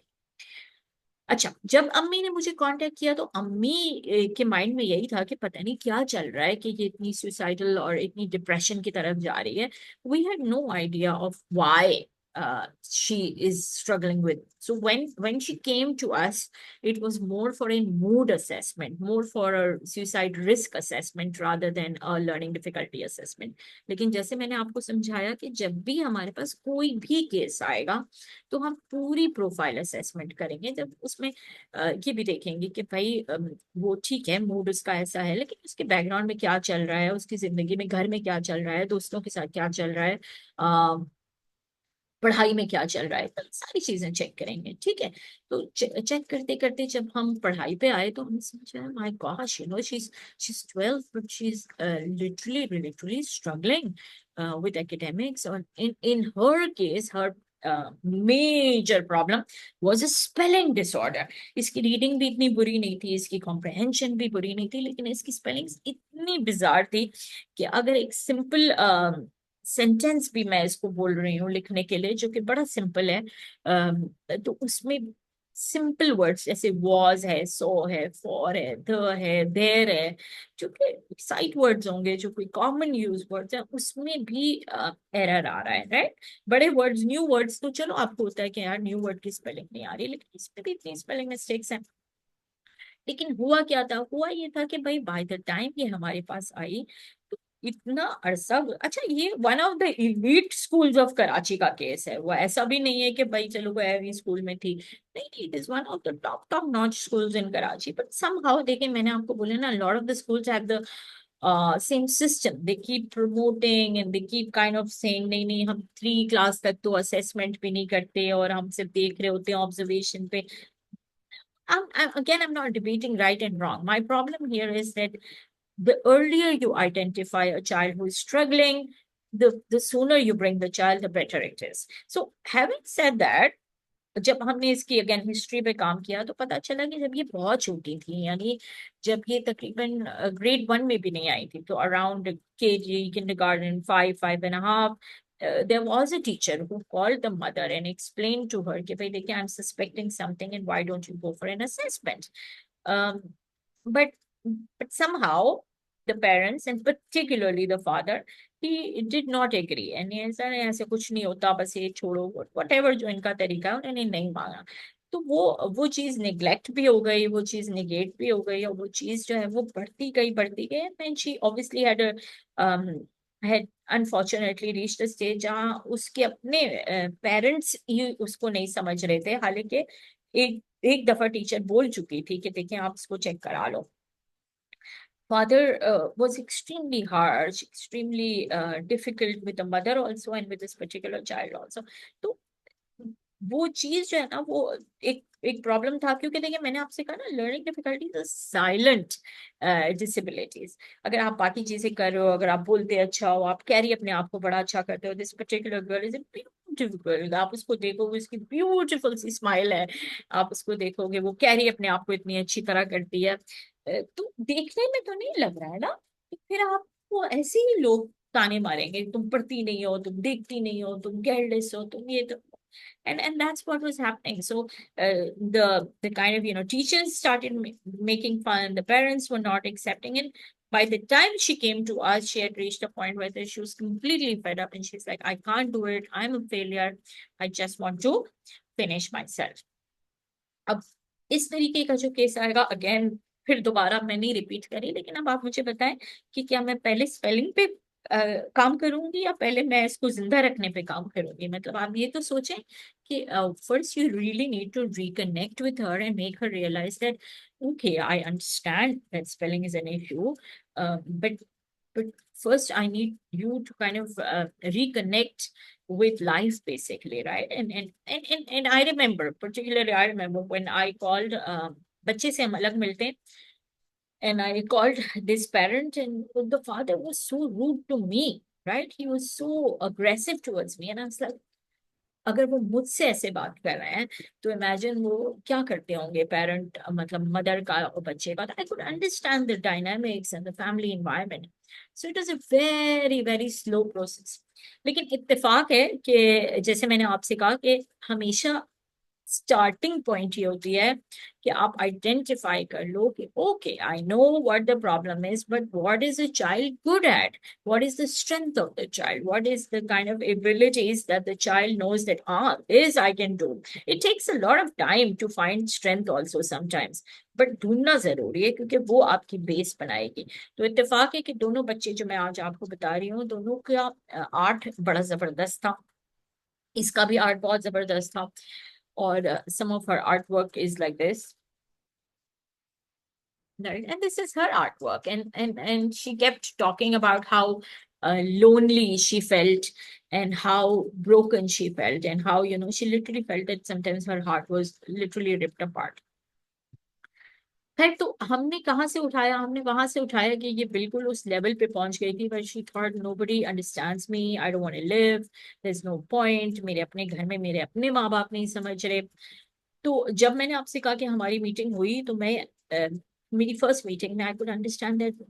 अच्छा, जब अम्मी ने मुझे कांटेक्ट किया तो अम्मी के माइंड में यही था कि पता नहीं क्या चल रहा है कि ये इतनी सुसाइडल और इतनी डिप्रेशन की तरफ जा रही है। We had no idea of why, she is struggling with. So when she came to us, it was more for a mood assessment, more for a suicide risk assessment rather than a learning difficulty assessment. लेकिन जैसे मैंने आपको समझाया कि जब भी हमारे पास कोई भी केस आएगा तो हम पूरी प्रोफाइल असेसमेंट करेंगे, जब उसमें ये भी देखेंगे कि भाई वो ठीक है, मूड उसका ऐसा है, लेकिन उसके बैकग्राउंड में क्या चल रहा है, उसकी जिंदगी में घर में क्या चल रहा है, दोस्तों के साथ क्या चल रहा है, पढ़ाई में क्या चल रहा है, तो सारी चीजें चेक करेंगे। ठीक है। तो चेक करते करते जब हम पढ़ाई पे आए तो हमने समझा, my gosh, she is 12 but she is literally literally struggling with academics, or in her case her major problem was a spelling disorder. इसकी रीडिंग भी इतनी बुरी नहीं थी, इसकी कॉम्प्रहेंशन भी बुरी नहीं थी, लेकिन इसकी स्पेलिंग्स इतनी बिजार थी कि अगर एक सिंपल सेंटेंस भी मैं इसको बोल रही हूँ लिखने के लिए, जो कि बड़ा सिंपल है, तो उसमें सिंपल वर्ड्स जैसे वॉज है, सो है, फॉर है, द है, देर है, जो कि साइट वर्ड्स होंगे, जो कोई कॉमन यूज वर्ड्स है, उसमें भी एरर आ रहा है, राइट। बड़े वर्ड्स, न्यू वर्ड्स तो चलो आपको होता है कि यार न्यू वर्ड की स्पेलिंग नहीं आ रही, लेकिन इसमें भी इतनी स्पेलिंग मिस्टेक्स हैं। लेकिन हुआ क्या था, हुआ ये था कि भाई बाय द टाइम ये हमारे पास आई तो इतना अरसा, अच्छा ये one of the elite schools of Karachi का केस है, वो ऐसा भी नहीं है कि भाई चलो वो एवी स्कूल में थी, नहीं, it is one of the top top notch schools in Karachi, but somehow देखिए, मैंने आपको बोला ना, lot of the schools have the same system. They keep promoting and they keep kind of saying नहीं नहीं, हम 3 क्लास तक तो असेसमेंट भी नहीं करते और हम सिर्फ देख रहे होते हैं ऑब्जर्वेशन पे। I'm not debating right and wrong. My problem here is that the earlier you identify a child who is struggling, the sooner you bring the child, the better it is. So having said that, जब हमने इसकी again history पे काम किया तो पता चला कि जब ये बहुत छोटी थी, यानी जब ये तकरीबन grade 1 में भी नहीं आई थी, तो around KG, kindergarten, 5, 5.5, there was a teacher who called the mother and explained to her कि भाई देखिए, I'm suspecting something and why don't you go for an assessment. um, but but somehow the parents and particularly the father, he did not agree, and ऐसा नहीं, ऐसे कुछ नहीं होता, बस ये छोड़ो, whatever जो इनका तरीका है, उन्होंने नहीं माना। तो वो चीज निग्लेक्ट भी हो गई, वो चीज निगेट भी हो गई, और वो चीज जो है वो बढ़ती गई, and she obviously had unfortunately reached a stage जहाँ उसके अपने पेरेंट्स ही उसको नहीं समझ रहे थे, हालांकि एक एक दफा टीचर बोल चुकी थी कि देखिए आप इसको चेक करा लो। Father was extremely harsh, extremely difficult with the mother also and with this particular child also. तो वो चीज जो है ना, वो एक एक प्रॉब्लम था, क्योंकि देखिए मैंने आपसे कहा ना, लर्निंग डिफिकल्टीज साइलेंट डिसेबिलिटीज। अगर आप बाकी चीजें कर रहे हो, अगर आप बोलते अच्छा हो, आप कैरी अपने आप को बड़ा अच्छा करते हो, this particular girl is beautiful, आप उसको देखोगे, उसकी ब्यूटीफुल सी स्माइल है, आप उसको देखोगे, वो कैरी अपने आप को इतनी अच्छी तरह करती है, तो देखने में तो नहीं लग रहा है ना, तो फिर आपको ऐसे ही लोग ताने मारेंगे, तुम पढ़ती नहीं हो, तुम देखती नहीं हो, तुम केयरलेस हो, तुम ये तो, and that's what was happening. So the kind of teachers started making fun, the parents were not accepting it. By the time she came to us, she had reached a point where she was completely fed up and she's like, I can't do it, I'm a failure, I just want to finish myself. अब इस तरीके का जो case आएगा, again फिर दोबारा मैं नहीं रिपीट करी, लेकिन अब आप मुझे बताएं कि क्या मैं पहले स्पेलिंग पे काम करूंगी या पहले मैं इसको जिंदा रखने पे काम करूंगी। मतलब आप ये तो सोचें कि first you really need to reconnect with her and make her realise that okay, I understand that spelling is an issue, but first I need you to kind of reconnect with life basically, right? And I remember, particularly I remember when I called, बच्चे से हम अलग मिलते हैं, and I called this parent and the father was so rude to me, right? He was so aggressive towards me and I was like, अगर वो मुझसे ऐसे बात कर रहे हैं तो इमेजिन वो क्या करते होंगे, पेरेंट मतलब मदर का और बच्चे का। I could understand the dynamics and the family environment, so it was a very very slow process. लेकिन इत्तेफाक है कि जैसे मैंने आपसे कहा कि हमेशा स्टार्टिंग पॉइंट ये होती है कि आप आइडेंटिफाई कर लो कि okay, I know what the problem is, but what is the child good at, what is the strength of the child, what is the kind of abilities that the child knows that this I can do. It takes a lot of time to find strength also sometimes, but ढूंढना जरूरी है क्योंकि वो आपकी base बनाएगी। तो इत्तेफाक है कि दोनों बच्चे जो मैं आज आपको बता रही हूँ, दोनों का आर्ट बड़ा जबरदस्त था, इसका भी आर्ट बहुत जबरदस्त था। और some of her artwork is like this, right? And this is her artwork, and she kept talking about how lonely she felt and how broken she felt, and how, you know, she literally felt that sometimes her heart was literally ripped apart. खैर, तो हमने कहाँ से उठाया, हमने वहां से उठाया कि ये बिल्कुल उस लेवल पे पहुंच गई थी, but she thought nobody understands me, I don't want to live, there is no point, मेरे अपने घर में मेरे अपने माँ बाप नहीं समझ रहे। तो जब मैंने आपसे कहा कि हमारी मीटिंग हुई, तो मैं मेरी फर्स्ट मीटिंग में I could understand that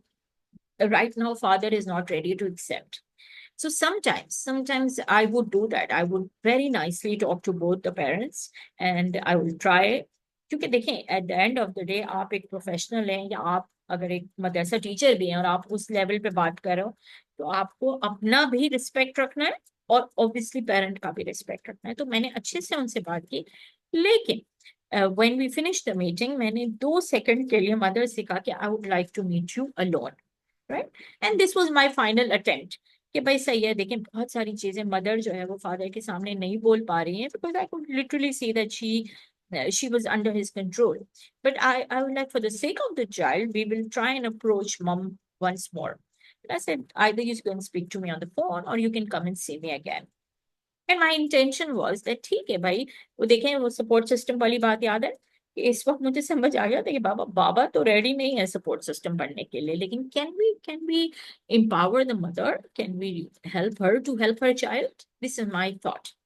right now father is not ready to accept. So sometimes I would do that. I would very nicely talk to both the parents, and I will try, क्योंकि देखें at the end of the day आप एक professional हैं, या आप अगर एक मदरसा teacher भी हैं और आप उस लेवल पे बात कर रहे हो, तो आपको अपना भी रिस्पेक्ट रखना है और ऑब्वियसली पेरेंट का भी रिस्पेक्ट रखना है। तो मैंने अच्छे से उनसे बात की, लेकिन when we finish the meeting मैंने 2 सेकंड के लिए मदर से कहा कि I would like to meet you alone, right? And this was my final attempt कि भाई सही है, देखें बहुत सारी चीजें मदर जो है वो फादर के सामने नहीं बोल पा रही हैं, because I could literally see that she was under his control. But I would like, for the sake of the child, we will try and approach mom once more. And I said, either you can speak to me on the phone or you can come and see me again. And my intention was that ठीक है भाई, वो देखें वो support system वाली बात याद है कि इस वक्त मुझे समझ आ गया था कि बाबा बाबा तो रेडी नहीं है सपोर्ट सिस्टम बनने के लिए, लेकिन can we empower the mother, can we help her to help her child? This is my thought.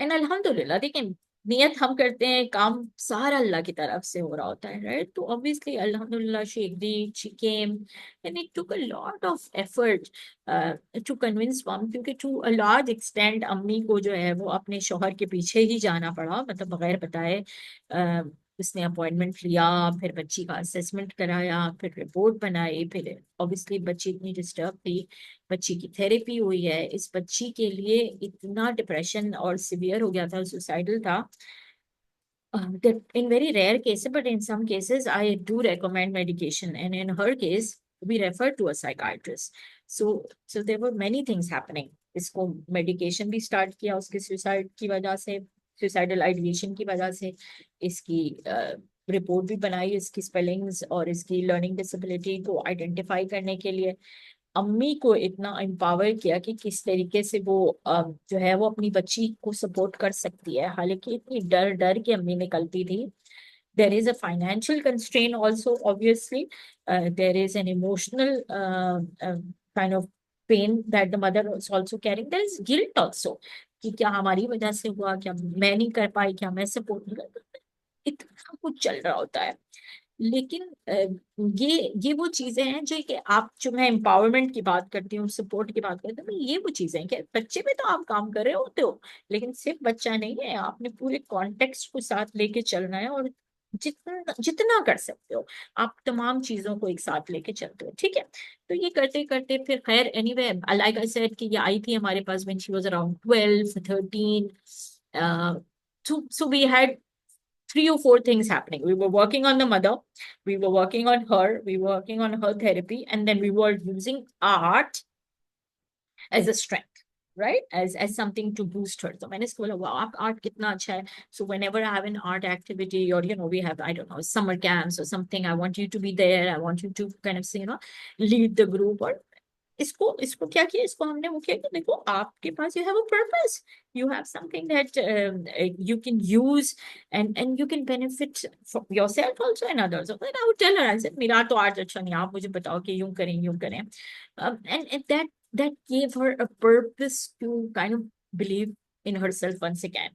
And अल्हम्दुलिल्लाह देखिए, नियत हम करते हैं, काम सारा अल्लाह की तरफ से हो रहा होता है, राइट? तो ऑब्वियसली अल्हम्दुलिल्लाह she agreed, she came, and it took a lot of effort to convince mum, क्योंकि टू अ लार्ज एक्सटेंड अम्मी को जो है वो अपने शौहर के पीछे ही जाना पड़ा, मतलब बगैर बताए। उसने अपॉइंटमेंट लिया, फिर बच्ची का असेसमेंट कराया, फिर रिपोर्ट बनाई, फिर ऑब्वियसली बच्ची इतनी डिस्टर्ब थी, बच्ची की थेरेपी हुई है। इस बच्ची के लिए इतना डिप्रेशन और सिवियर हो गया था, सुसाइडल था, that in very rare cases, but in some cases, I do recommend medication. And in her case, we referred to a psychiatrist. So there were many things happening. इसको medication भी start किया उसके suicide की वजह से, suicidal ideation की वजह से, इसकी रिपोर्ट भी बनाई, इसकी स्पेलिंग्स और इसकी लर्निंग डिसेबिलिटी को आइडेंटिफाई करने के लिए। अम्मी को इतना एम्पावर किया कि किस तरीके से वो जो है वो अपनी बच्ची को सपोर्ट कर सकती है, हालांकि इतनी डर डर के अम्मी निकलती थी। There is a financial constraint also, obviously. There is an emotional kind of pain that the mother is also carrying. There is guilt also कि क्या हमारी वजह से हुआ, क्या मैं नहीं कर पाई, क्या मैं सपोर्ट नहीं कर पाई, इतना कुछ चल रहा होता है। लेकिन ये वो चीजें हैं जो कि आप, जो मैं एम्पावरमेंट की बात करती हूँ, सपोर्ट की बात करती हूँ, ये वो चीजें हैं कि बच्चे पे तो आप काम कर रहे होते हो, लेकिन सिर्फ बच्चा नहीं है, आपने पूरे कॉन्टेक्स्ट को साथ लेके चलना है, और जितना जितना कर सकते हो आप तमाम चीजों को एक साथ लेके चलते हो, ठीक है? तो ये करते करते फिर खैर एनीवे, लाइक आई सेड कि ये आई थी हमारे पास when she was around 12 13। So we had 3 or 4 things happening. We were working on the mother, we were working on her, we were working on her therapy, and then we were using art as a strength, right? As something to boost her. So मैंने इसको बोला wow, art कितना अच्छा है. So whenever I have an art activity, or we have, I don't know, summer camps or something, I want you to be there. I want you to kind of say, lead the group. Or इसको इसको क्या किया, इसको हमने वो किया कि देखो आपके पास, you have a purpose, you have something that you can use, and you can benefit from yourself also and others. So then I would tell her, I said मेरा तो आज अच्छा नहीं, आप मुझे बताओ कि यूं करें यूं करें, and that gave her a purpose to kind of believe in herself once again.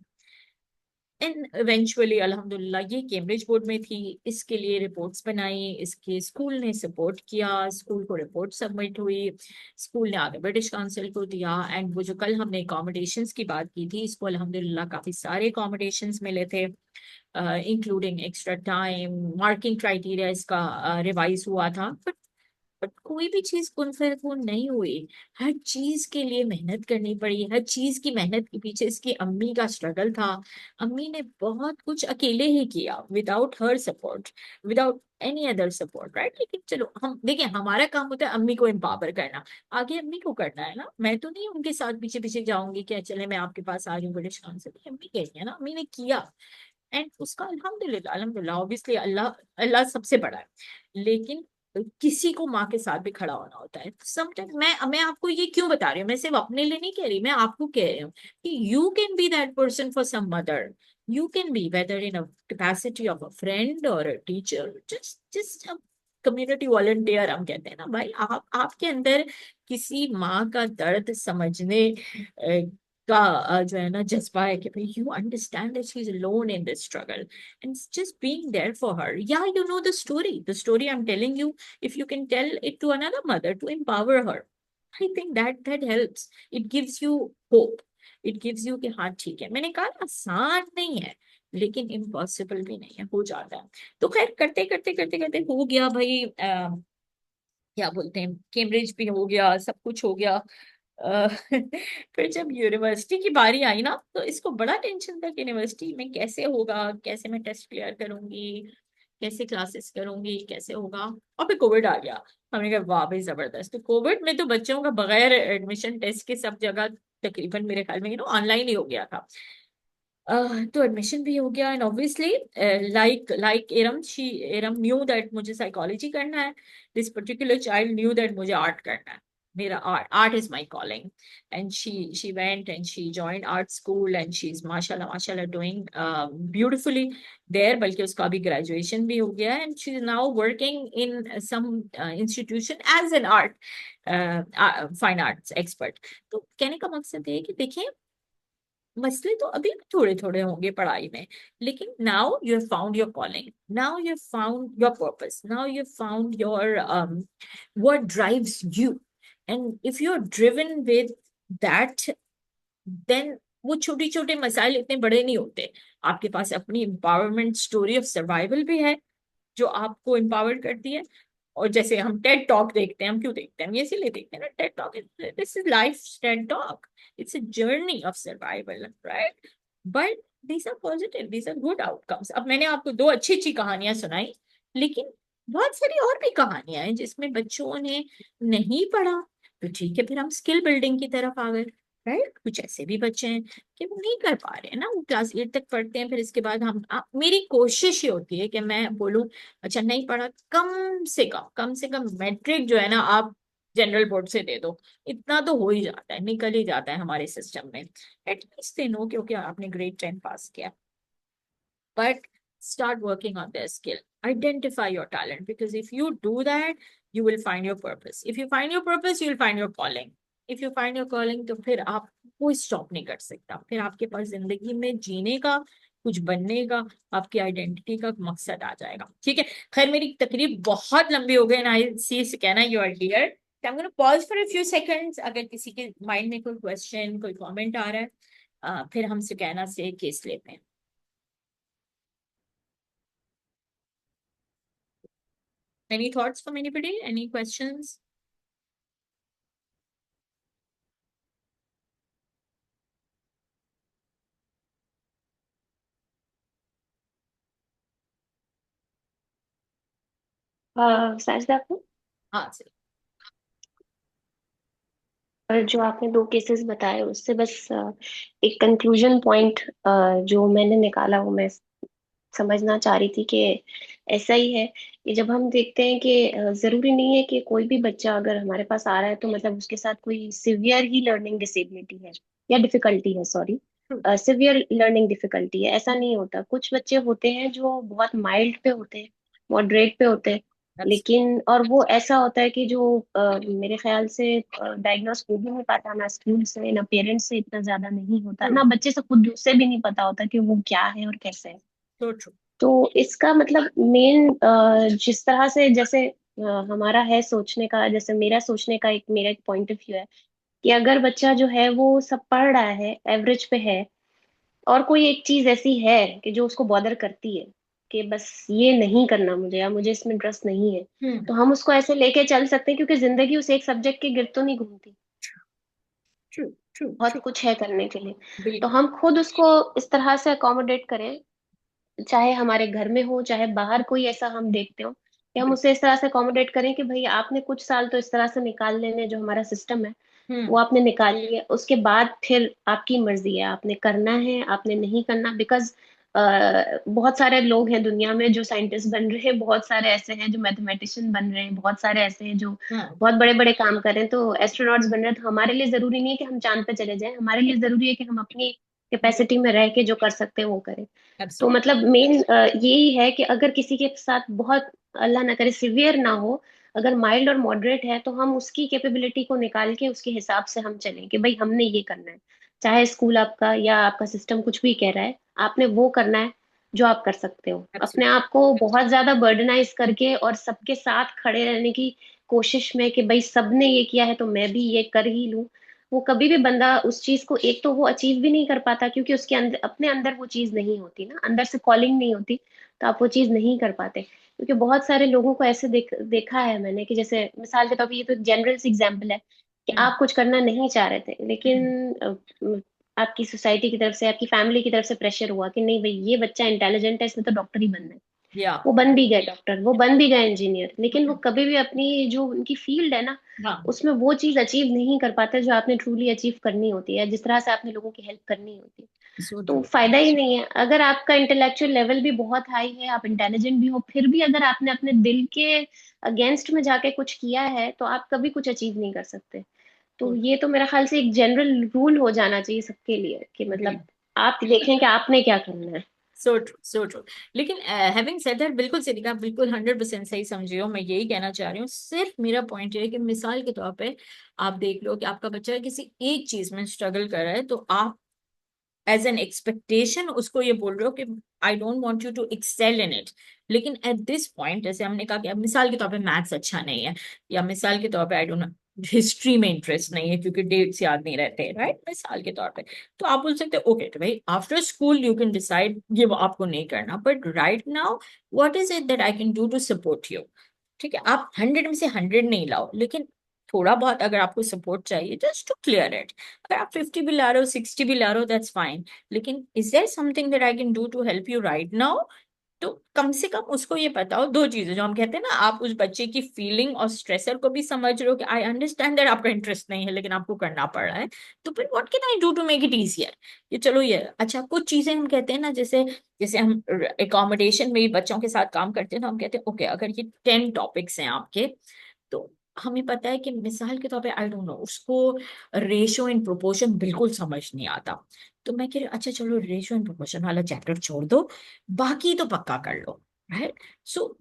And eventually अल्हम्दुलिल्लाह ये कैम्ब्रिज बोर्ड में थी, इसके लिए रिपोर्ट्स बनाई, इसके स्कूल ने सपोर्ट किया, स्कूल को रिपोर्ट सबमिट हुई, स्कूल ने आगे ब्रिटिश काउंसिल को दिया। एंड वो जो कल हमने अकोमोडेशंस की बात की थी, इसको अल्हम्दुलिल्लाह काफी सारे अकोमोडेशंस मिले थे, including extra time, marking criteria इसका रिवाइज हुआ था। बट कोई भी चीज कुन फयकून नहीं हुई। हर चीज के लिए मेहनत करनी पड़ी, हर चीज की मेहनत के पीछे इसकी अम्मी का स्ट्रगल था। अम्मी ने बहुत कुछ अकेले ही किया, without her support, without any other support, right. लेकिन चलो हम देखिए, हमारा काम होता है अम्मी को एम्पावर करना, आगे अम्मी को करना है ना। मैं तो नहीं उनके साथ पीछे पीछे जाऊंगी कि चले मैं आपके पास आ रही हूँ ब्रिटिश काउंसिल, अम्मी गई है ना, अम्मी ने किया। एंड उसका अल्हम्दुलिल्लाह अल्हम्दुलिल्लाह ऑब्वियसली अल्लाह, अल्लाह सबसे बड़ा है। लेकिन किसी को माँ के साथ भी खड़ा होना होता है समटाइम। मैं आपको ये क्यों बता रही हूँ, मैं सिर्फ अपने लिए नहीं कह रही, मैं आपको कह रही हूँ कि you can be that person for some mother. You can be whether in a capacity of a friend और a teacher, just community volunteer हम कहते हैं ना भाई। आप आपके अंदर किसी माँ का दर्द समझने का जो है ना जज्बा है कि भाई you understand that she is alone in this struggle, and just being there for her. Yeah, you know the story I'm telling you. If you can tell it to another mother to empower her, I think that helps. It gives you hope. It gives you कि हाँ ठीक है, मैंने कहा ना, आसान नहीं है लेकिन इम्पॉसिबल भी नहीं है, हो जाता है। तो खैर करते करते करते करते हो गया भाई, क्या बोलते हैं, कैम्ब्रिज भी हो गया, सब कुछ हो गया। अ, फिर जब यूनिवर्सिटी की बारी आई ना, तो इसको बड़ा टेंशन था कि यूनिवर्सिटी में कैसे होगा, कैसे मैं टेस्ट क्लियर करूंगी, कैसे क्लासेस करूंगी, कैसे होगा। और फिर कोविड आ गया। हमने कहा वाह भाई जबरदस्त। तो कोविड में तो बच्चों का बगैर एडमिशन टेस्ट के सब जगह तकरीबन मेरे ख्याल में ऑनलाइन ही हो गया था। तो एडमिशन भी हो गया। And obviously like um, she um knew that मुझे साइकोलॉजी करना है। This particular child knew that मुझे आर्ट करना है, मेरा art is my calling. And she went and she joined art school and she is माशाल्लाह माशाल्लाह डूइंग ब्यूटिफुली देयर। बल्कि उसका अभी ग्रेजुएशन भी हो गया है and she is now working in some institution as an art fine arts expert. तो कहने का मकसद ये है कि देखिए, मसले तो अभी थोड़े थोड़े होंगे पढ़ाई में, लेकिन now you have found your calling, now you have found your purpose, now you have found your what drives you. And if you are driven with that, then वो छोटे छोटे मसाइल इतने बड़े नहीं होते। आपके पास अपनी एम्पावरमेंट स्टोरी ऑफ सर्वाइवल भी है जो आपको एम्पावर करती है। और जैसे हम टेड टॉक देखते हैं, हम क्यों देखते हैं, हम ये इसीलिए देखते हैं ना, TED talk, this is life TED talk, it's a journey of survival, right. But these are positive, these are good outcomes. अब मैंने आपको दो अच्छी अच्छी कहानियां सुनाई, लेकिन बहुत सारी और भी कहानियां हैं जिसमें बच्चों ने नहीं पढ़ा, तो ठीक है फिर हम स्किल बिल्डिंग की तरफ आ गए, राइट। कुछ ऐसे भी बच्चे हैं कि वो नहीं कर पा रहे हैं ना, वो क्लास 8 तक पढ़ते हैं, फिर इसके बाद मेरी कोशिश ये होती है कि मैं बोलूं अच्छा नहीं पढ़ा, कम से कम मैट्रिक जो है ना आप जनरल बोर्ड से दे दो, इतना तो हो ही जाता है, निकल ही जाता है हमारे सिस्टम में। एटलीस्ट दे नो क्योंकि आपने ग्रेड 10 पास किया। But start working on their skill. Identify your talent, because if you do that, you will find your purpose. If you find your purpose, you will find your calling. If you find your calling, तो फिर आप कोई stop नहीं कर सकता, फिर आपके पास जिंदगी में जीने का, कुछ बनने का, आपकी आइडेंटिटी का मकसद आ जाएगा। ठीक है, खैर मेरी तकरीब बहुत लंबी हो गई ना, आई सी से कहना you are dear. I'm going to pause for a few seconds, अगर किसी के माइंड में कोई क्वेश्चन कोई कमेंट आ रहा है, फिर हम सुकैना से केस लेते हैं। Any thoughts from anybody? Any questions? Sajida आपको हाँ सही। जो आपने दो केसेस बताए उससे बस एक कंक्लूजन पॉइंट जो मैंने निकाला वो मैं समझना चाह रही थी कि ऐसा ही है कि जब हम देखते हैं कि जरूरी नहीं है कि कोई भी बच्चा अगर हमारे पास आ रहा है तो मतलब उसके साथ कोई सिवियर ही लर्निंग डिसेबिलिटी है या डिफिकल्टी है, सॉरी, सिवियर लर्निंग डिफिकल्टी है, ऐसा नहीं होता। कुछ बच्चे होते हैं जो बहुत माइल्ड पे होते हैं, मॉडरेट पे होते हैं, लेकिन और वो ऐसा होता है कि जो मेरे ख्याल से डायग्नोस हो भी नहीं पाता, ना स्कूल से ना पेरेंट्स से इतना ज्यादा नहीं होता, ट्रू। ना बच्चे से खुद से भी नहीं पता होता कि वो क्या है और कैसे है। So true. तो इसका मतलब मेन जिस तरह से जैसे हमारा है सोचने का, जैसे मेरा एक पॉइंट ऑफ व्यू है कि अगर बच्चा जो है वो सब पढ़ रहा है, एवरेज पे है, और कोई एक चीज ऐसी है कि जो उसको बॉदर करती है कि बस ये नहीं करना मुझे, या मुझे इसमें इंटरेस्ट नहीं है, हम्म। तो हम उसको ऐसे लेके चल सकते हैं, क्योंकि जिंदगी उस एक सब्जेक्ट के गिर्द तो नहीं घूमती, ट्रू। ट्रू। बहुत ट्रू। कुछ है करने के लिए। तो बिल्कुल। हम खुद उसको इस तरह से अकोमोडेट करें, चाहे हमारे घर में हो चाहे बाहर कोई ऐसा हम देखते हो, कि हम बिल्कुल। उसे इस तरह से अकोमोडेट करें कि भाई आपने कुछ साल तो इस तरह से निकाल लेने, जो हमारा सिस्टम है वो हम्म। आपने निकाल लिया, उसके बाद फिर आपकी मर्जी है, आपने करना है आपने नहीं करना। बिकॉज बहुत सारे लोग हैं दुनिया में जो साइंटिस्ट बन रहे हैं, बहुत सारे ऐसे हैं जो मैथमेटिशियन बन रहे हैं, बहुत सारे ऐसे हैं जो हाँ। बहुत बड़े बड़े काम कर रहे हैं, तो एस्ट्रोनॉट्स बन रहे हैं। तो हमारे लिए जरूरी नहीं है कि हम चांद पे चले जाएं, हमारे लिए जरूरी है कि हम अपनी कैपेसिटी में रह के जो कर सकते हैं वो करें। तो एब्सोल्युटली। मतलब मेन यही है कि अगर किसी के साथ बहुत, अल्लाह ना करे, सिवियर ना हो, अगर माइल्ड और मॉडरेट है, तो हम उसकी कैपेबिलिटी को निकाल के उसके हिसाब से हम चलें कि भाई हमने ये करना है। चाहे स्कूल आपका या आपका सिस्टम कुछ भी कह रहा है, आपने वो करना है जो आप कर सकते हो। अपने एब्सोल्युटली। आप को बहुत ज्यादा बर्डनाइज करके और सबके साथ खड़े रहने की कोशिश में कि भाई सबने ये किया है तो मैं भी ये कर ही लूं, वो कभी भी बंदा उस चीज को, एक तो वो अचीव भी नहीं कर पाता, क्योंकि उसके अंदर, अपने अंदर वो चीज नहीं होती ना, अंदर से कॉलिंग नहीं होती, तो आप वो चीज नहीं कर पाते। क्योंकि बहुत सारे लोगों को ऐसे देखा है मैंने, कि जैसे मिसाल के तौर पे, ये तो जनरल सी एग्जांपल है कि हम्म। आप कुछ करना नहीं चाह रहे थे, लेकिन हम्म। आपकी सोसाइटी की तरफ से, आपकी फैमिली की तरफ से प्रेशर हुआ कि नहीं भाई ये बच्चा इंटेलिजेंट है, इसने तो डॉक्टर ही बनना है। या। वो बन भी गए डॉक्टर, वो बन भी गए इंजीनियर, लेकिन वो कभी भी अपनी जो उनकी फील्ड है ना, हाँ। उसमें वो चीज अचीव नहीं कर पाते जो आपने ट्रूली अचीव करनी होती है, जिस तरह से आपने लोगों की हेल्प करनी होती है। सो तो ट्रू। फायदा ही नहीं है। अगर आपका इंटेलेक्चुअल लेवल भी बहुत हाई है, आप इंटेलिजेंट भी हो, फिर भी अगर आपने अपने दिल के अगेंस्ट में जाके कुछ किया है, तो आप कभी कुछ अचीव नहीं कर सकते। तो ये तो मेरा ख्याल से एक जनरल रूल हो जाना चाहिए सबके लिए, कि मतलब आप देखें कि आपने क्या करना है। So true. So true. लेकिन हैविंग सेड दैट, बिल्कुल सही कहा, बिल्कुल 100% सही समझी हो। मैं यही कहना चाह रही हूँ, सिर्फ मेरा पॉइंट ये है कि मिसाल के तौर पे आप देख लो कि आपका बच्चा किसी एक चीज में स्ट्रगल कर रहा है, तो आप एज एन एक्सपेक्टेशन उसको ये बोल रहे हो कि I don't want you to excel in it. लेकिन एट दिस पॉइंट, जैसे हमने कहा कि अब मिसाल के तौर पे मैथ्स अच्छा नहीं है, या मिसाल के तौर पे आई डोंट हिस्ट्री में इंटरेस्ट नहीं है क्योंकि डेट्स याद नहीं रहते, राइट, मिसाल के तौर पे, तो आप बोल सकते हो ओके, तो भाई after school you can decide ये वो आपको नहीं करना, but right now what is it that I can do to support you. ठीक है, आप 100 में से 100 नहीं लाओ, लेकिन थोड़ा बहुत अगर आपको सपोर्ट चाहिए, जस्ट टू क्लियर इट। अगर आप 50 भी ला रहे हो, 60 भी ला रहे हो, दैट्स फाइन। लेकिन is there something that I can do to help you right now? तो कम से कम उसको ये पता हो दो चीजें, जो हम कहते हैं ना, आप उस बच्चे की फीलिंग और स्ट्रेसर को भी समझ रहे हो कि आई अंडरस्टैंड दैट आपका इंटरेस्ट नहीं है लेकिन आपको करना पड़ रहा है, तो फिर what can I do to make it easier? ये चलो ये अच्छा, कुछ चीजें हम कहते हैं ना, जैसे जैसे हम एकोमोडेशन में भी बच्चों के साथ काम करते हैं, तो हम कहते हैं ओके, अगर ये 10 टॉपिक्स हैं आपके, तो हमें पता है कि मिसाल के तौर पे आई डोंट नो, उसको रेशो इन प्रोपोर्शन बिल्कुल समझ नहीं आता, तो मैं कह रही हूँ अच्छा चलो रेशो इन प्रोपोर्शन वाला चैप्टर छोड़ दो, बाकी तो पक्का कर लो, राइट? सो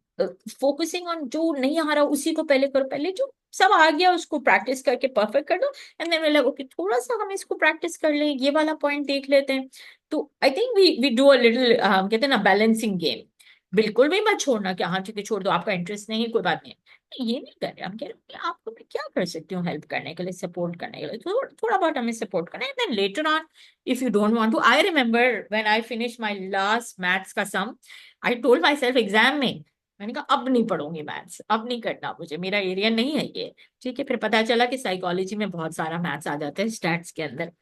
फोकसिंग ऑन जो नहीं आ रहा उसी को पहले करो, पहले जो सब आ गया उसको प्रैक्टिस करके परफेक्ट कर दो, एंड देन लगा ओके थोड़ा सा हम इसको प्रैक्टिस कर लें, ये वाला पॉइंट देख लेते हैं। तो I think we do a little, कहते हैं ना, बैलेंसिंग गेम। बिल्कुल भी मत छोड़ना कि हाँ ठीक है छोड़ दो, आपका इंटरेस्ट नहीं है कोई बात नहीं, ये नहीं कर रहे हम, कह रहे हैं कि आपको मैं क्या कर सकती हूँ हेल्प करने के लिए, सपोर्ट करने के लिए, थोड़ा बहुत हमें सपोर्ट करना है, then later on if you don't want to. I remember when I finish my last maths का sum, I told myself exam में, मैंने कहा अब नहीं पढ़ूंगी मैथ्स, अब नहीं करना मुझे, मेरा एरिया नहीं है ये। ठीक है, फिर पता चला कि साइकोलॉजी में बहुत सारा मैथ्स आ जाता है स्टैट्स के अंदर।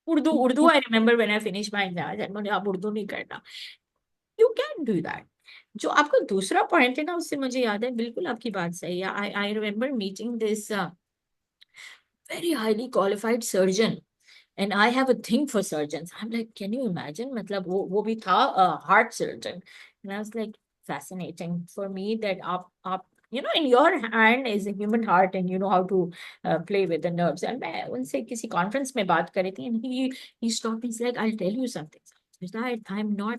उर्दू, उर्दू आई remember when I finish my exam, मुझे अब उर्दू नहीं करना। You can do that. जो आपका दूसरा पॉइंट है ना, उससे मुझे याद है, बिल्कुल आपकी बात सही है। I remember meeting this very highly qualified surgeon, and I have a thing for surgeons. I am like can you imagine, मतलब वो भी था heart surgeon, and I was like fascinating for me that आप you know in your hand is a human heart and you know how to play with the nerves। and मैं उनसे किसी conference में बात कर रही थी, and he stopped me, he's like I'll tell you something, I'm not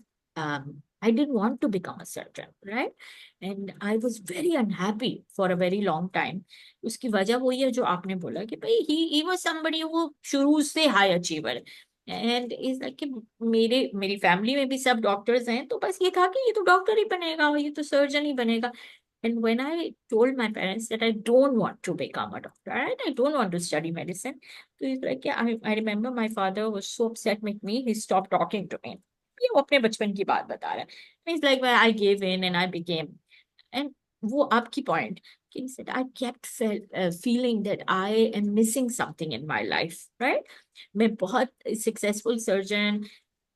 I didn't want to become a surgeon, right? And I was very unhappy for a very long time. उसकी वजह वही है जो आपने बोला कि भाई he was somebody वो शुरू से high achiever and is like कि मेरी फैमिली में भी सब डॉक्टर्स हैं, तो बस ये था कि ये तो डॉक्टर ही बनेगा, ये तो सर्जन ही बनेगा. And when I told my parents that I don't want to become a doctor, right? I don't want to study medicine. So he's like, yeah, I remember my father was so upset with me, he stopped talking to me. ये वो अपने बचपन की बात बता रहा है. He's like, well, I gave in and I became. And वो आपकी point. He said, I kept feeling that I am missing something in my life, right? मैं बहुत successful surgeon,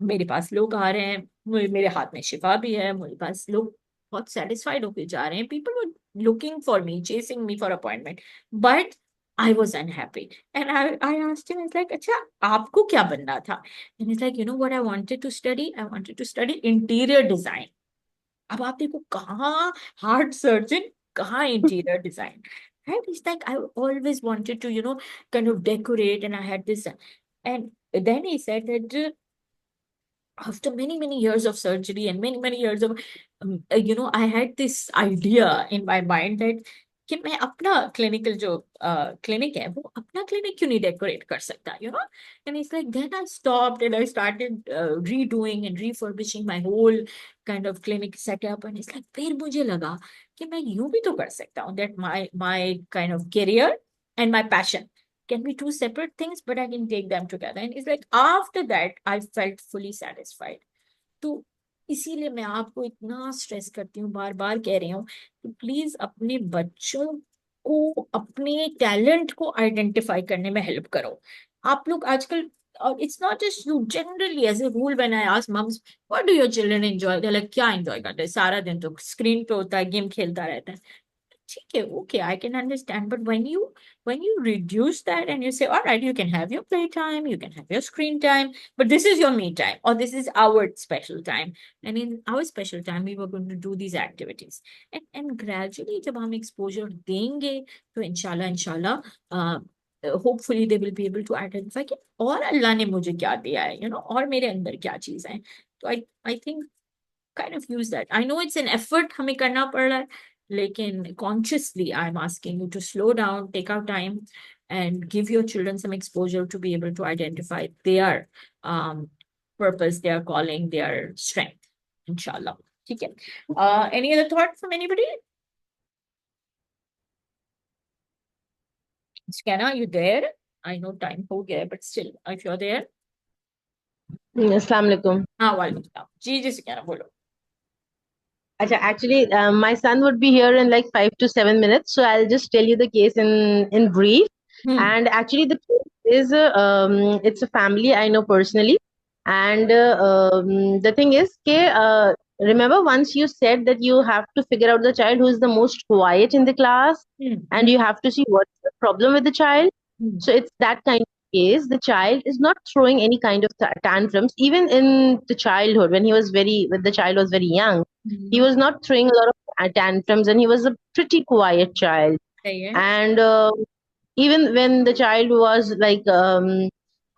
मेरे पास लोग आ रहे हैं, मेरे हाथ में शिफा भी है, मेरे पास लोग बहुत सेटिस्फाइड होके जा रहे हैं. People were looking for me, chasing me for appointment, but I was unhappy. And I asked him, like अच्छा आपको क्या बनना था? And is like, you know what I wanted to study? I wanted to study interior design. अब आप देखो कहाँ heart surgeon, कहाँ interior design, right? It's like I always wanted to, kind of decorate, and I had this. And then he said that after many many years of surgery and many many years of I had this idea in my mind that कि मैं अपना clinical जो clinic है वो अपना clinic क्यों नहीं decorate कर सकता, and it's like then I stopped and I started redoing and refurbishing my whole kind of clinic setup. And it's like फिर मुझे लगा कि मैं यूं भी तो कर सकता हूँ, that my kind of career and my passion can be two separate things, but I can take them together. And it's like after that, I felt fully satisfied. तो इसीलिए मैं आपको इतना स्ट्रेस करती हूँ, बार बार कह रही हूँ कि प्लीज अपने बच्चों को अपने टैलेंट को आइडेंटिफाई करने में हेल्प करो. आप लोग आजकल, और it's not just you, generally as a rule when I ask mums what do your children enjoy, they like क्या एंजॉय करते हैं, सारा दिन तो स्क्रीन पे होता है, गेम खेलता रहता है. ठीक है, okay, I can understand. But when you reduce that and you say, all right, you can have your playtime, you can have your screen time, but this is your me time, or this is our special time. And in our special time, we were going to do these activities. And gradually, जब हम exposure देंगे, तो इंशाल्लाह, hopefully they will be able to identify कि और अल्लाह ने मुझे क्या दिया है, और मेरे अंदर क्या चीज़ है. तो I think kind of use that. I know it's an effort हमें करना पड़ रहा है, लेकिन consciously I'm asking you to slow down, take out time, and give your children some exposure to be able to identify their purpose, their calling, their strength. Inshallah. ठीक है. Any other thought from anybody? Scanna, you there? I know time हो गया है, but still, if you're there. अस्सलाम वालेकुम. हाँ, वालेकुम सलाम. जी Scanna, बोलो. Acha, actually, my son would be here in like 5 to 7 minutes, so I'll just tell you the case in brief. And actually, the case is it's a family I know personally, and the thing is, remember once you said that you have to figure out the child who is the most quiet in the class, and you have to see what's the problem with the child. So it's that kind of case. The child is not throwing any kind of tantrums, even in the childhood when the child was very young. He was not throwing a lot of tantrums, and he was a pretty quiet child. And even when the child was like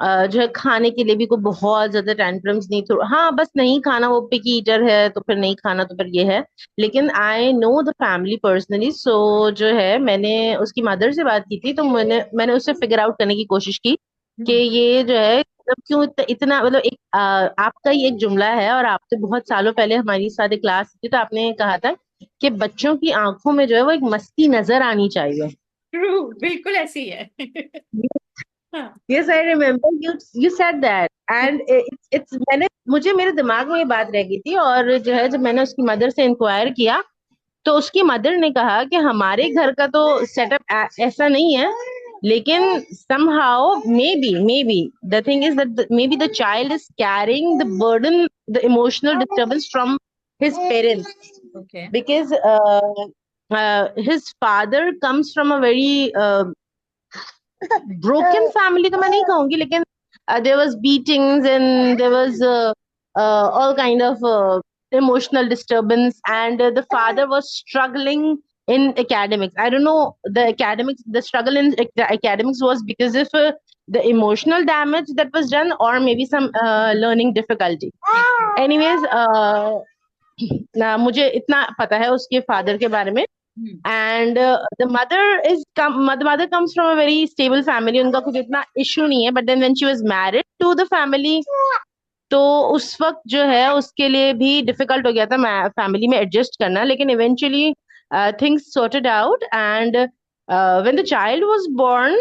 जो है खाने के लिए भी कोई बहुत ज्यादा tantrums नहीं थोड़ा, हाँ बस नहीं खाना, वो पिकी ईटर है तो फिर नहीं खाना, तो फिर ये है. लेकिन I know the family personally, so जो है मैंने उसकी मदर से बात की थी, तो मैंने उससे फिगर आउट करने की कोशिश की कि ये जो है मतलब क्यों इतना मतलब एक आपका ही एक जुमला है, और आपसे बहुत सालों पहले हमारी साथ एक क्लास थी, तो आपने कहा था कि बच्चों की आंखों में जो है वो एक मस्ती नजर आनी चाहिए. ट्रू, बिल्कुल ऐसी है. Yes, I remember you said that, and it's मुझे मेरे दिमाग में ये बात रह गई थी, और जो है जब मैंने उसकी मदर से इंक्वायर किया, तो उसकी मदर ने कहा कि हमारे घर का तो सेटअप ऐसा नहीं है, लेकिन somehow maybe the thing is that maybe the child is carrying the burden, the emotional disturbance from his parents. Okay. Because his father comes from a very broken family, तो मैं नहीं कहूंगी, लेकिन there was beatings and there was all kind of emotional disturbance, and the father was struggling in academics. I don't know the struggle in the academics was because of the emotional damage that was done, or maybe some learning difficulty. Anyways, ना मुझे इतना पता है उसके father के बारे में। Hmm. And the mother is mother comes from a very stable family, उनका कुछ इतना इशू नहीं है, but then when she was married to the family, तो उस वक्त जो है उसके लिए भी डिफिकल्ट हो गया था फैमिली में एडजस्ट करना, लेकिन eventually things sorted out. And when the child was born,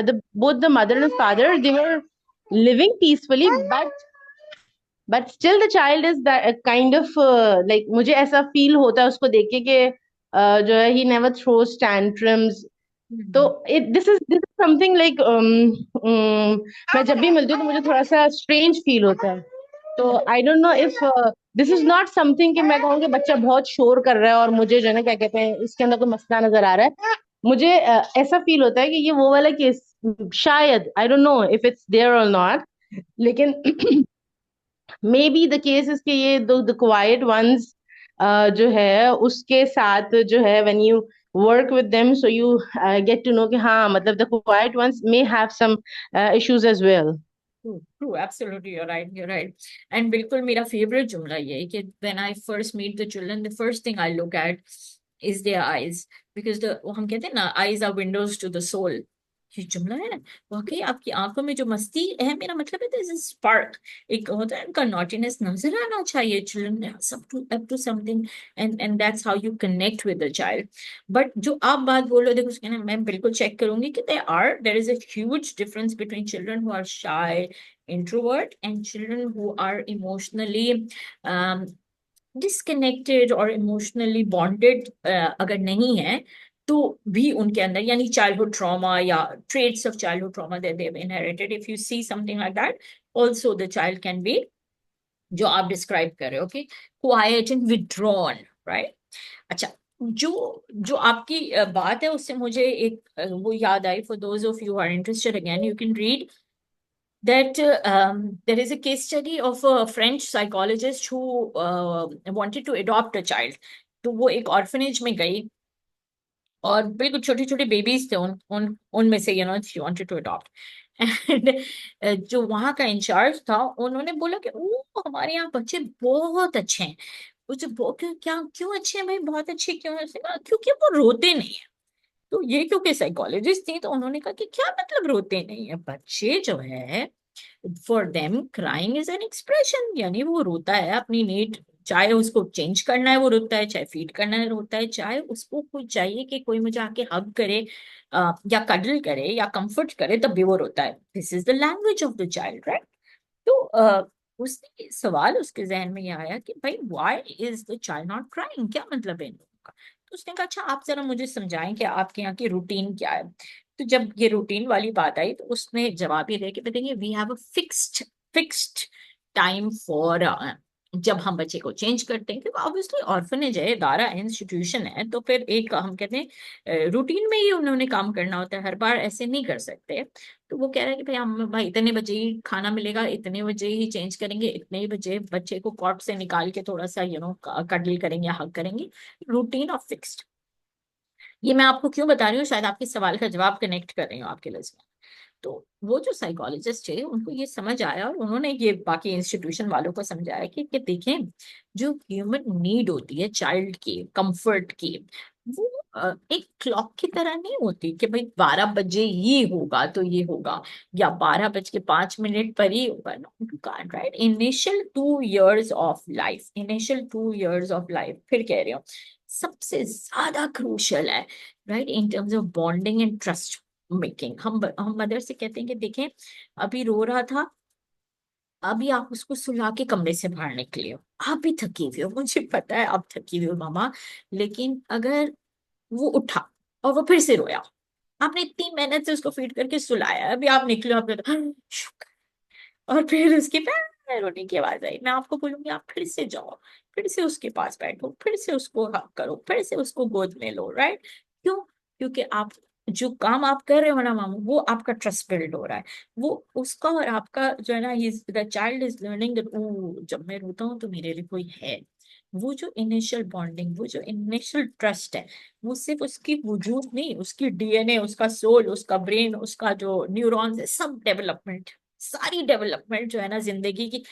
the both the mother and father they were living peacefully, but still the child is kind of like, मुझे ऐसा feel होता है उसको देख के कि जो है ही नेवर थ्रोज टैंट्रम्स। तो हम्म। दिस इज समथिंग लाइक, मैं जब भी मिलती हूँ तो मुझे थोड़ा सा स्ट्रेंज फील होता है। तो आई don't know if this is not something कि मैं कहूँ कि बच्चा बहुत शोर कर रहा है और मुझे जो है ना क्या कहते हैं इसके अंदर कोई मसला नजर आ रहा है। मुझे ऐसा फील होता है कि ये वो वाला केस, शायद I don't know if it's there और नॉट, लेकिन maybe the case is कि ये द क्वाइट वंस जो है उसके साथ जो है when you work with them, so you get to know कि हाँ मतलब the quiet ones may have some issues as well. True, true, absolutely, you're right, you're right. And बिल्कुल मेरा favorite जुमला ये है कि when I first meet the children, the first thing I look at is their eyes, because the वो हम कहते हैं ना, eyes are windows to the soul. ये जुमला है वाकई, आपकी आंखों में जो मस्ती है, मेरा मतलब है दिस इज स्पार्क, एक होता है उनका नॉटीनेस नजर आना चाहिए चिल्ड्रन, सब to up to something, and that's how you connect with the child. But जो आप बात बोल रहे हो, देखो उसके ना मैं बिल्कुल चेक करूंगी कि there is a huge difference between children who are shy introvert and children who are emotionally um, disconnected or emotionally bonded, अगर नहीं है तो भी उनके अंदर, यानी चाइल्डहुड ट्रॉमा या traits of childhood trauma that they've inherited, if you see something like that, also the child can be जो आप डिस्क्राइब कर रहे हो, okay, quiet and withdrawn, right. अच्छा, जो जो आपकी बात है उससे मुझे एक वो याद आई, for those of you are interested, again you can read that there is a case study of a French psychologist who wanted to adopt a child. तो वो एक ऑर्फनेज में गई और बिल्कुल छोटे छोटे बेबीज थे उन उन उनमें से, she wanted to adopt. And जो वहाँ का इंचार्ज था, उन्होंने बोला कि वो हमारे यहाँ बच्चे बहुत अच्छे हैं। मुझे क्या क्यों अच्छे हैं भाई, बहुत अच्छे क्यों है? उसने कहा क्योंकि वो रोते नहीं है। तो ये क्योंकि साइकोलॉजिस्ट थी, तो उन्होंने कहा कि क्या मतलब रोते नहीं है बच्चे जो है, for them crying is an expression, यानी वो रोता है अपनी नीड, चाहे उसको चेंज करना है वो रोता है, चाहे फीड करना है रोता है, चाहे उसको कोई चाहिए कि कोई मुझे आके हग करे या कडल करे या कंफर्ट करे, तब भी वो रोता है। This is the language of the child, right. तो उसने सवाल उसके जहन में ये आया कि भाई why is the child not crying, क्या मतलब है इन लोगों का। तो उसने कहा अच्छा आप जरा मुझे समझाएं कि आपके यहाँ की रूटीन क्या है। तो जब ये रूटीन वाली बात आई तो उसने जवाब ये दिया कि बताइए we have a fixed time for, जब हम बच्चे को चेंज करते हैं, क्योंकि ऑब्वियसली ऑर्फनेज है, इदारा है, इंस्टीट्यूशन है, तो फिर एक हम कहते हैं रूटीन में ही उन्होंने काम करना होता है, हर बार ऐसे नहीं कर सकते। तो वो कह रहा है कि भाई हम भाई इतने बजे ही खाना मिलेगा, इतने बजे ही चेंज करेंगे, इतने ही बजे बच्चे को कॉट से निकाल के थोड़ा सा कडल करेंगे, हक करेंगे, रूटीन ऑफ फिक्स्ड। ये मैं आपको क्यों बता रही हूँ, शायद आपके सवाल का जवाब कनेक्ट कर रही हूँ आपके लिस्ट में। तो वो जो साइकोलॉजिस्ट है उनको ये समझ आया और उन्होंने ये बाकी इंस्टीट्यूशन वालों को समझाया कि देखें, जो ह्यूमन नीड होती है चाइल्ड की, कंफर्ट की, वो एक क्लॉक की तरह नहीं होती कि भाई 12 बजे ही होगा तो ये होगा, या 12 बज के 5 मिनट पर ही होगा। No you can't, right. Initial 2 years of life, फिर कह रही हूँ, सबसे ज्यादा क्रूशल है, right, in terms of bonding and trust making. हम मदर से कहते हैं कि देखें अभी रो रहा था, अभी आप उसको सुला के कमरे से बाहर निकले हो, आप भी थकी हुई हो, मुझे पता है आप थकी हुई हो मामा, लेकिन अगर वो उठा और वो फिर से रोया, आपने इतनी मेहनत से उसको फीड करके सुलाया, अभी आप निकले हो, आप कहते हो, "हाँ, शुक्र", और फिर उसके पैर रोने की आवाज आई, मैं आपको बोलूंगी आप फिर से जाओ, फिर से उसके पास बैठो, फिर से उसको हक करो, फिर से उसको गोद में लो, राइट। क्यों? क्योंकि आप जो काम आप कर रहे हो ना मामू, वो आपका ट्रस्ट बिल्ड हो रहा है, वो उसका और आपका जो है ना, the child is learning that oh जब मैं रोता हूँ तो मेरे लिए कोई है। वो जो इनिशियल बॉन्डिंग, वो जो इनिशियल ट्रस्ट है, वो सिर्फ उसकी वजूद नहीं, उसकी डीएनए, उसका सोल, उसका ब्रेन, उसका जो न्यूरॉन्स है, सब डेवलपमेंट, सारी डेवलपमेंट जो है ना जिंदगी की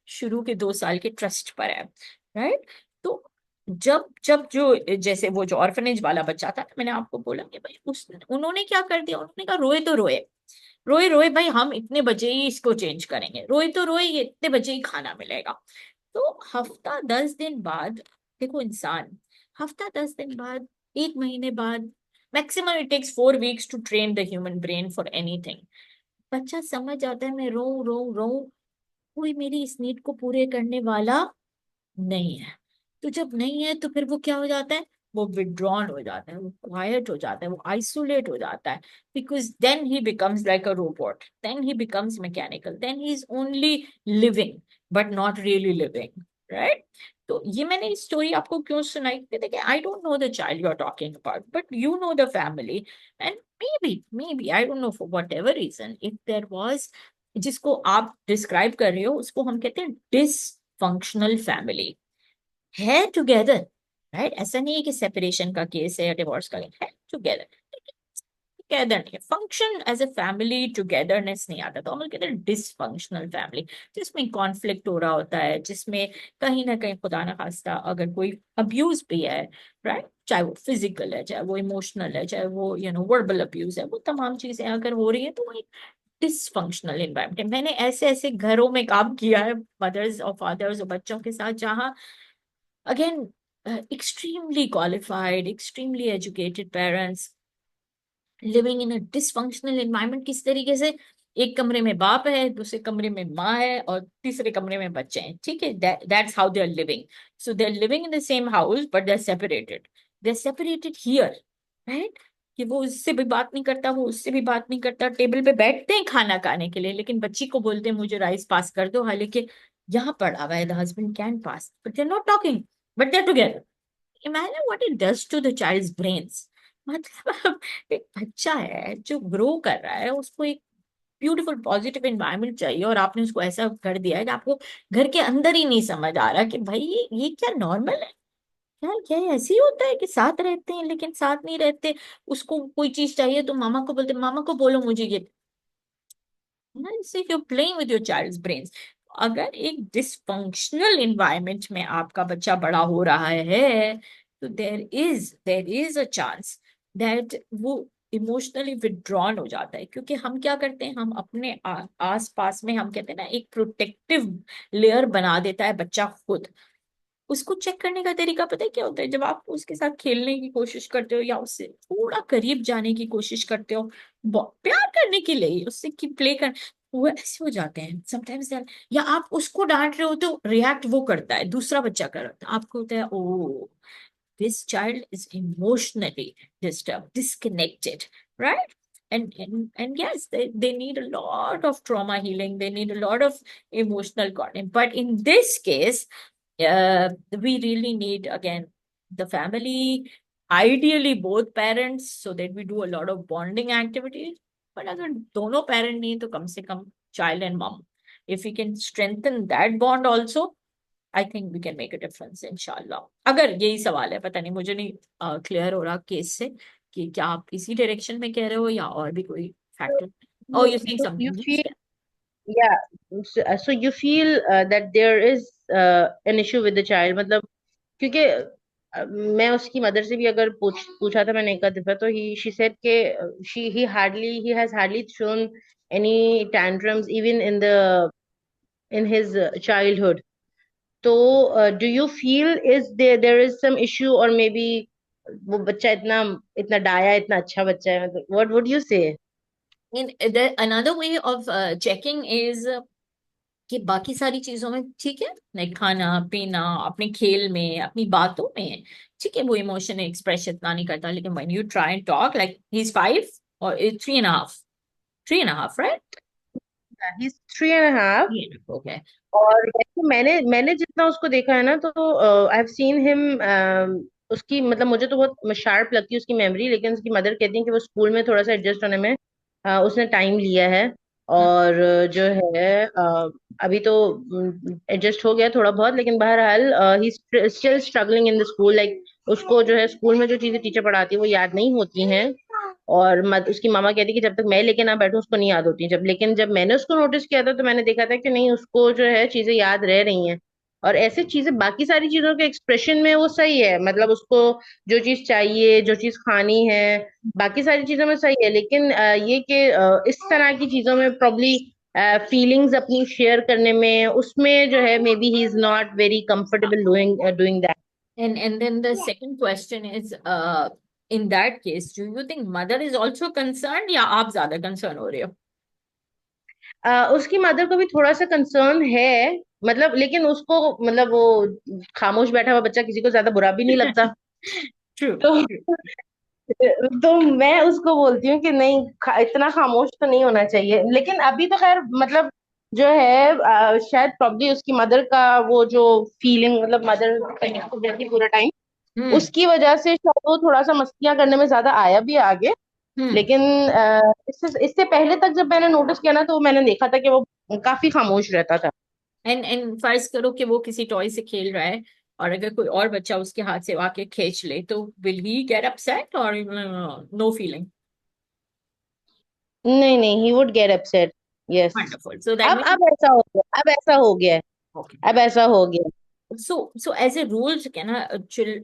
शुरू के 2 साल के ट्रस्ट पर है। राइट। तो जब जब जो जैसे वो जो ऑर्फनेज वाला बच्चा था, मैंने आपको बोला कि भाई उस उन्होंने क्या कर दिया, उन्होंने कहा रोए तो रोए, रोए रोए भाई हम इतने बजे ही इसको चेंज करेंगे, रोए तो रोए, ये इतने बजे ही खाना मिलेगा। तो हफ्ता 10 दिन बाद, देखो इंसान, हफ्ता 10 दिन बाद, 1 महीने बाद, maximum it takes 4 weeks to train the human brain for anything. बच्चा समझ आता है मैं रो रो रो, कोई मेरी इस नीड को पूरे करने वाला नहीं है। तो जब नहीं है तो फिर वो क्या हो जाता है, वो विड्रॉन हो जाता है, वो क्वाइट हो जाता है, वो आइसोलेट हो जाता है। Because then he becomes like a robot, then he becomes mechanical, then he is only living but not really living, right. तो ये मैंने स्टोरी आपको क्यों सुनाई कि देखिए I don't know the child you are talking about but you know the family, and maybe I don't know for whatever reason if there was, जिसको आप डिस्क्राइब कर रहे हो उसको हम कहते हैं डिसफंक्शनल फैमिली, है टुगेदर, राइट। ऐसा नहीं है कि सेपरेशन का केस है या डिवोर्स का केस है, टुगेदर, टुगेदर नहीं है, function as a family, togetherness नहीं आता, तो हम लोग कहते हैं डिसफंक्शनल फैमिली, जिसमें कॉन्फ्लिक्ट हो रहा होता है, जिसमें कहीं ना कहीं खुदा ना खास्ता अगर कोई अब्यूज भी है, राइट, चाहे वो फिजिकल है, चाहे वो इमोशनल है, चाहे वो वर्बल अब्यूज है, वो तमाम चीजें अगर हो रही है तो वो डिसफंक्शनल इन्वायरमेंट है। मैंने ऐसे ऐसे घरों में काम किया है, मदर्स और फादर्स और बच्चों के साथ, जहाँ again extremely qualified, extremely educated parents living in a dysfunctional environment. किस तरीके से, एक कमरे में बाप है, दूसरे कमरे में माँ है, और तीसरे कमरे में बच्चे हैं, ठीक है, that's how they are living. So they are living in the same house but they are separated here, right. कि वो उससे भी बात नहीं करता, वो उससे भी बात नहीं करता, टेबल पे बैठते हैं खाना खाने के लिए, लेकिन बच्ची को बोलते हैं मुझे राइस पास कर दो, हालांकि यहाँ पड़ा हुआ है the husband can pass, but they are not talking, but they are together. Imagine what it does to the child's brains. मतलब एक बच्चा है जो ग्रो कर रहा है, उसको एक ब्यूटीफुल पॉजिटिव एनवायरनमेंट चाहिए, और आपने उसको ऐसा कर दिया है कि आपको घर के अंदर ही नहीं समझ आ रहा कि भाई ये क्या नॉर्मल है, क्या क्या ये ऐसे ही होता है कि साथ रहते हैं लेकिन साथ नहीं रहते। उसको कोई चीज चाहिए तो मामा को बोलते, मामा को बोलो मुझे ये, you playing with your child's brains. अगर एक डिसफंक्शनल इन्वायरमेंट में आपका बच्चा बड़ा हो रहा है, तो there is a chance that वो इमोशनली विड्रॉन हो जाता है, क्योंकि हम क्या करते हैं, हम अपने आस पास में, हम कहते हैं ना, एक प्रोटेक्टिव लेयर बना देता है बच्चा खुद। उसको चेक करने का तरीका पता है क्या होता है, जब आप उसके साथ खेलने की कोशिश करते हो या उससे थोड़ा करीब जाने की कोशिश करते हो, प्यार करने के लिए उससे की प्ले कर, वो ऐसे हो जाते हैं समटाइम्स। या आप उसको डांट रहे हो तो रिएक्ट वो करता है, दूसरा बच्चा करता है, आपको होता है ओ this child is emotionally disturbed, disconnected, right? And yes, they need a lot of trauma healing, they need a lot of emotional content, but in this case we really need again the family, ideally both parents, so that we do a lot of bonding activities. But अगर दोनों parent नहीं तो कम से कम child and mom, if we can strengthen that bond also, I think we can make a difference inshallah। अगर यही सवाल है, पता नहीं, मुझे नहीं क्लियर हो रहा केस से कि क्या आप इसी डायरेक्शन में कह रहे हो या और भी कोई factor. Oh, So, you're saying so you something, yes, feel, yeah. yeah. So you feel that there is an issue with the child, मतलब क्योंकि मैं उसकी मदर से भी अगर पूछा था मैंने एक आध दफा, तो ही शी सेड के he has hardly shown any tantrums even in his childhood. तो do you feel is there is some issue, or maybe वो बच्चा इतना इतना डाया, इतना अच्छा बच्चा है, मतलब what would you say? Another way of checking is कि बाकी सारी चीजों में ठीक है, लाइक खाना पीना, अपने खेल में, अपनी बातों में, ठीक है, वो इमोशन एक्सप्रेस इतना नहीं करता, लेकिन when you try and talk, like he is 5 और 3.5, 3.5, राइट, Yeah, he's 3.5. ओके। और वैसे मैंने मैंने जितना उसको देखा है ना, तो आई हैव सीन हिम, उसकी मतलब मुझे तो बहुत शार्प लगती है उसकी मेमोरी, लेकिन उसकी मदर कहती है कि वो स्कूल में थोड़ा सा एडजस्ट होने में उसने टाइम लिया है। और जो है अभी तो एडजस्ट हो गया थोड़ा बहुत, लेकिन बहरहाल he still struggling in the school, like उसको जो है स्कूल में जो चीजें टीचर पढ़ाती है वो याद नहीं होती हैं। और उसकी मामा कहती कि जब तक मैं लेके ना बैठूं उसको नहीं याद होती, लेकिन जब मैंने उसको नोटिस किया था तो मैंने देखा था कि नहीं, उसको जो है चीजें याद रह रही हैं। और ऐसे चीजें बाकी सारी चीजों के एक्सप्रेशन में वो सही है, मतलब उसको जो चीज चाहिए, जो चीज खानी है, बाकी सारी चीजों में सही है, लेकिन ये कि इस तरह की चीजों में प्रॉब्ली फीलिंग्स अपनी शेयर करने में, उसमें जो है may be he is not very comfortable doing doing that. And then the second question is, in that case, do you think mother is also concerned या आप ज्यादा concerned हो रहे हो? उसकी मदर को भी थोड़ा सा कंसर्न है, मतलब, लेकिन उसको, मतलब वो खामोश बैठा हुआ बच्चा किसी को ज्यादा बुरा भी नहीं लगता। True, तो true. तो मैं उसको बोलती हूँ कि नहीं, इतना खामोश तो नहीं होना चाहिए, लेकिन अभी तो खैर मतलब जो है शायद प्रॉब्ली उसकी मदर का वो जो फीलिंग, मतलब मदर रहती पूरा टाइम, हम्म, उसकी वजह से शायद वो थोड़ा सा मस्तियां करने में ज्यादा आया भी आगे। हम्म. लेकिन इससे इससे पहले तक जब मैंने नोटिस किया ना, तो मैंने देखा था कि वो काफी खामोश रहता था। एंड फर्ज करो कि वो किसी टॉय से खेल रहा है, और अगर कोई और बच्चा उसके हाथ से आके खींच ले, तो विल ही गेट अपसेट और नो फीलिंग? नहीं नहीं, he would get upset. Yes. Wonderful, so that अब मीन्स, ऐसा हो गया, अब ऐसा हो गया है, ओके. अब ऐसा हो गया। So as a rule, Sakina,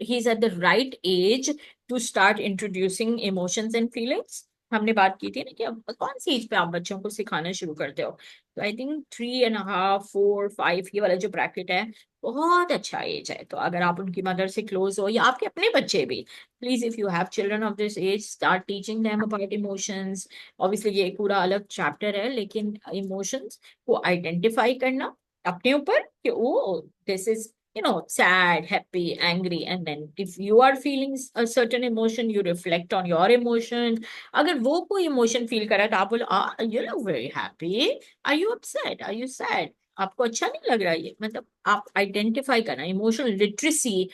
he's at the right age to start introducing emotions and feelings. हमने बात की थी ना कि अब कौन सी एज पे आप बच्चों को सिखाना शुरू करते हो? तो आई थिंक 3.5, 4, 5, ये वाला जो ब्रैकेट है, बहुत अच्छा एज है। तो अगर आप उनकी मदर से क्लोज हो, या आपके अपने बच्चे भी, please if you have children of this age, start teaching them about emotions. Obviously ये एक पूरा अलग चैप्टर है, लेकिन इमोशंस को आइडेंटिफाई करना अपने ऊपर कि oh this is, sad, happy, angry, and then if you are feeling a certain emotion, you reflect on your emotion. अगर वो कोई emotion feel करा, तो आप बोलो, you look very happy, are you upset, are you sad, आपको अच्छा नहीं लग रहा है ये, मतलब आप आइडेंटिफाई करना, इमोशनल लिटरेसी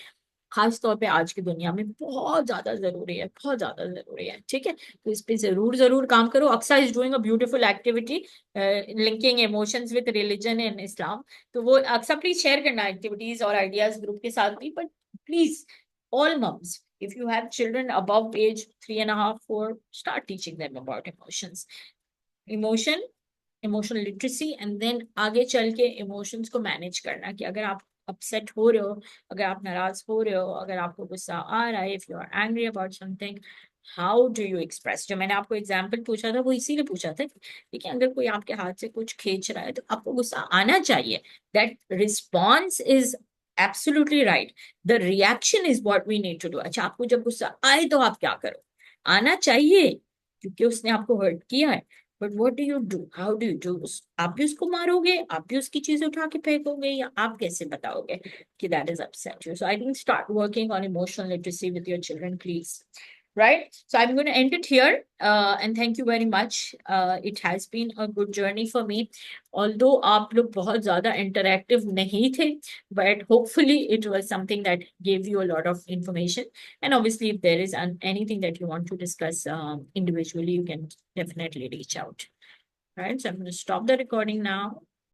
खास तौर पे आज की दुनिया में बहुत ज्यादा जरूरी है, बहुत ज्यादा जरूरी है। ठीक है, तो इस पे जरूर जरूर काम करो। Aqsa is doing a beautiful activity linking emotions with religion in Islam. तो वो अक्सा प्लीज शेयर करना एक्टिविटीज और आइडियाज ग्रुप के साथ भी, but please all moms, if you have children above age 3.5, 4, start teaching them about emotions, emotion, emotional literacy, and then आगे चल के इमोशंस को मैनेज करना, कि अगर आप अपसेट हो रहे हो, अगर आप नाराज हो रहे हो, अगर आपको गुस्सा आ रहा है, if you are angry about something, how do you express? जो मैंने आपको एग्जाम्पल पूछा था, वो इसीलिए पूछा था, देखिए अगर कोई आपके हाथ से कुछ खींच रहा है, तो आपको गुस्सा आना चाहिए। That response is absolutely right, the reaction is what we need to do. अच्छा, आपको जब गुस्सा आए तो आप क्या करो? आना चाहिए, क्योंकि उसने आपको हर्ट किया है, but what do you do, how do you do? आप भी उसको मारोगे, आप भी उसकी चीज उठा के फेंकोगे, या आप कैसे बताओगे कि that is upset you? So I think start working on emotional literacy with your children, please. Right, so I'm going to end it here, and thank you very much. It has been a good journey for me, although आप लोग बहुत ज़्यादा interactive नहीं थे, but hopefully it was something that gave you a lot of information. And obviously, if there is anything that you want to discuss individually, you can definitely reach out. Right, so I'm going to stop the recording now.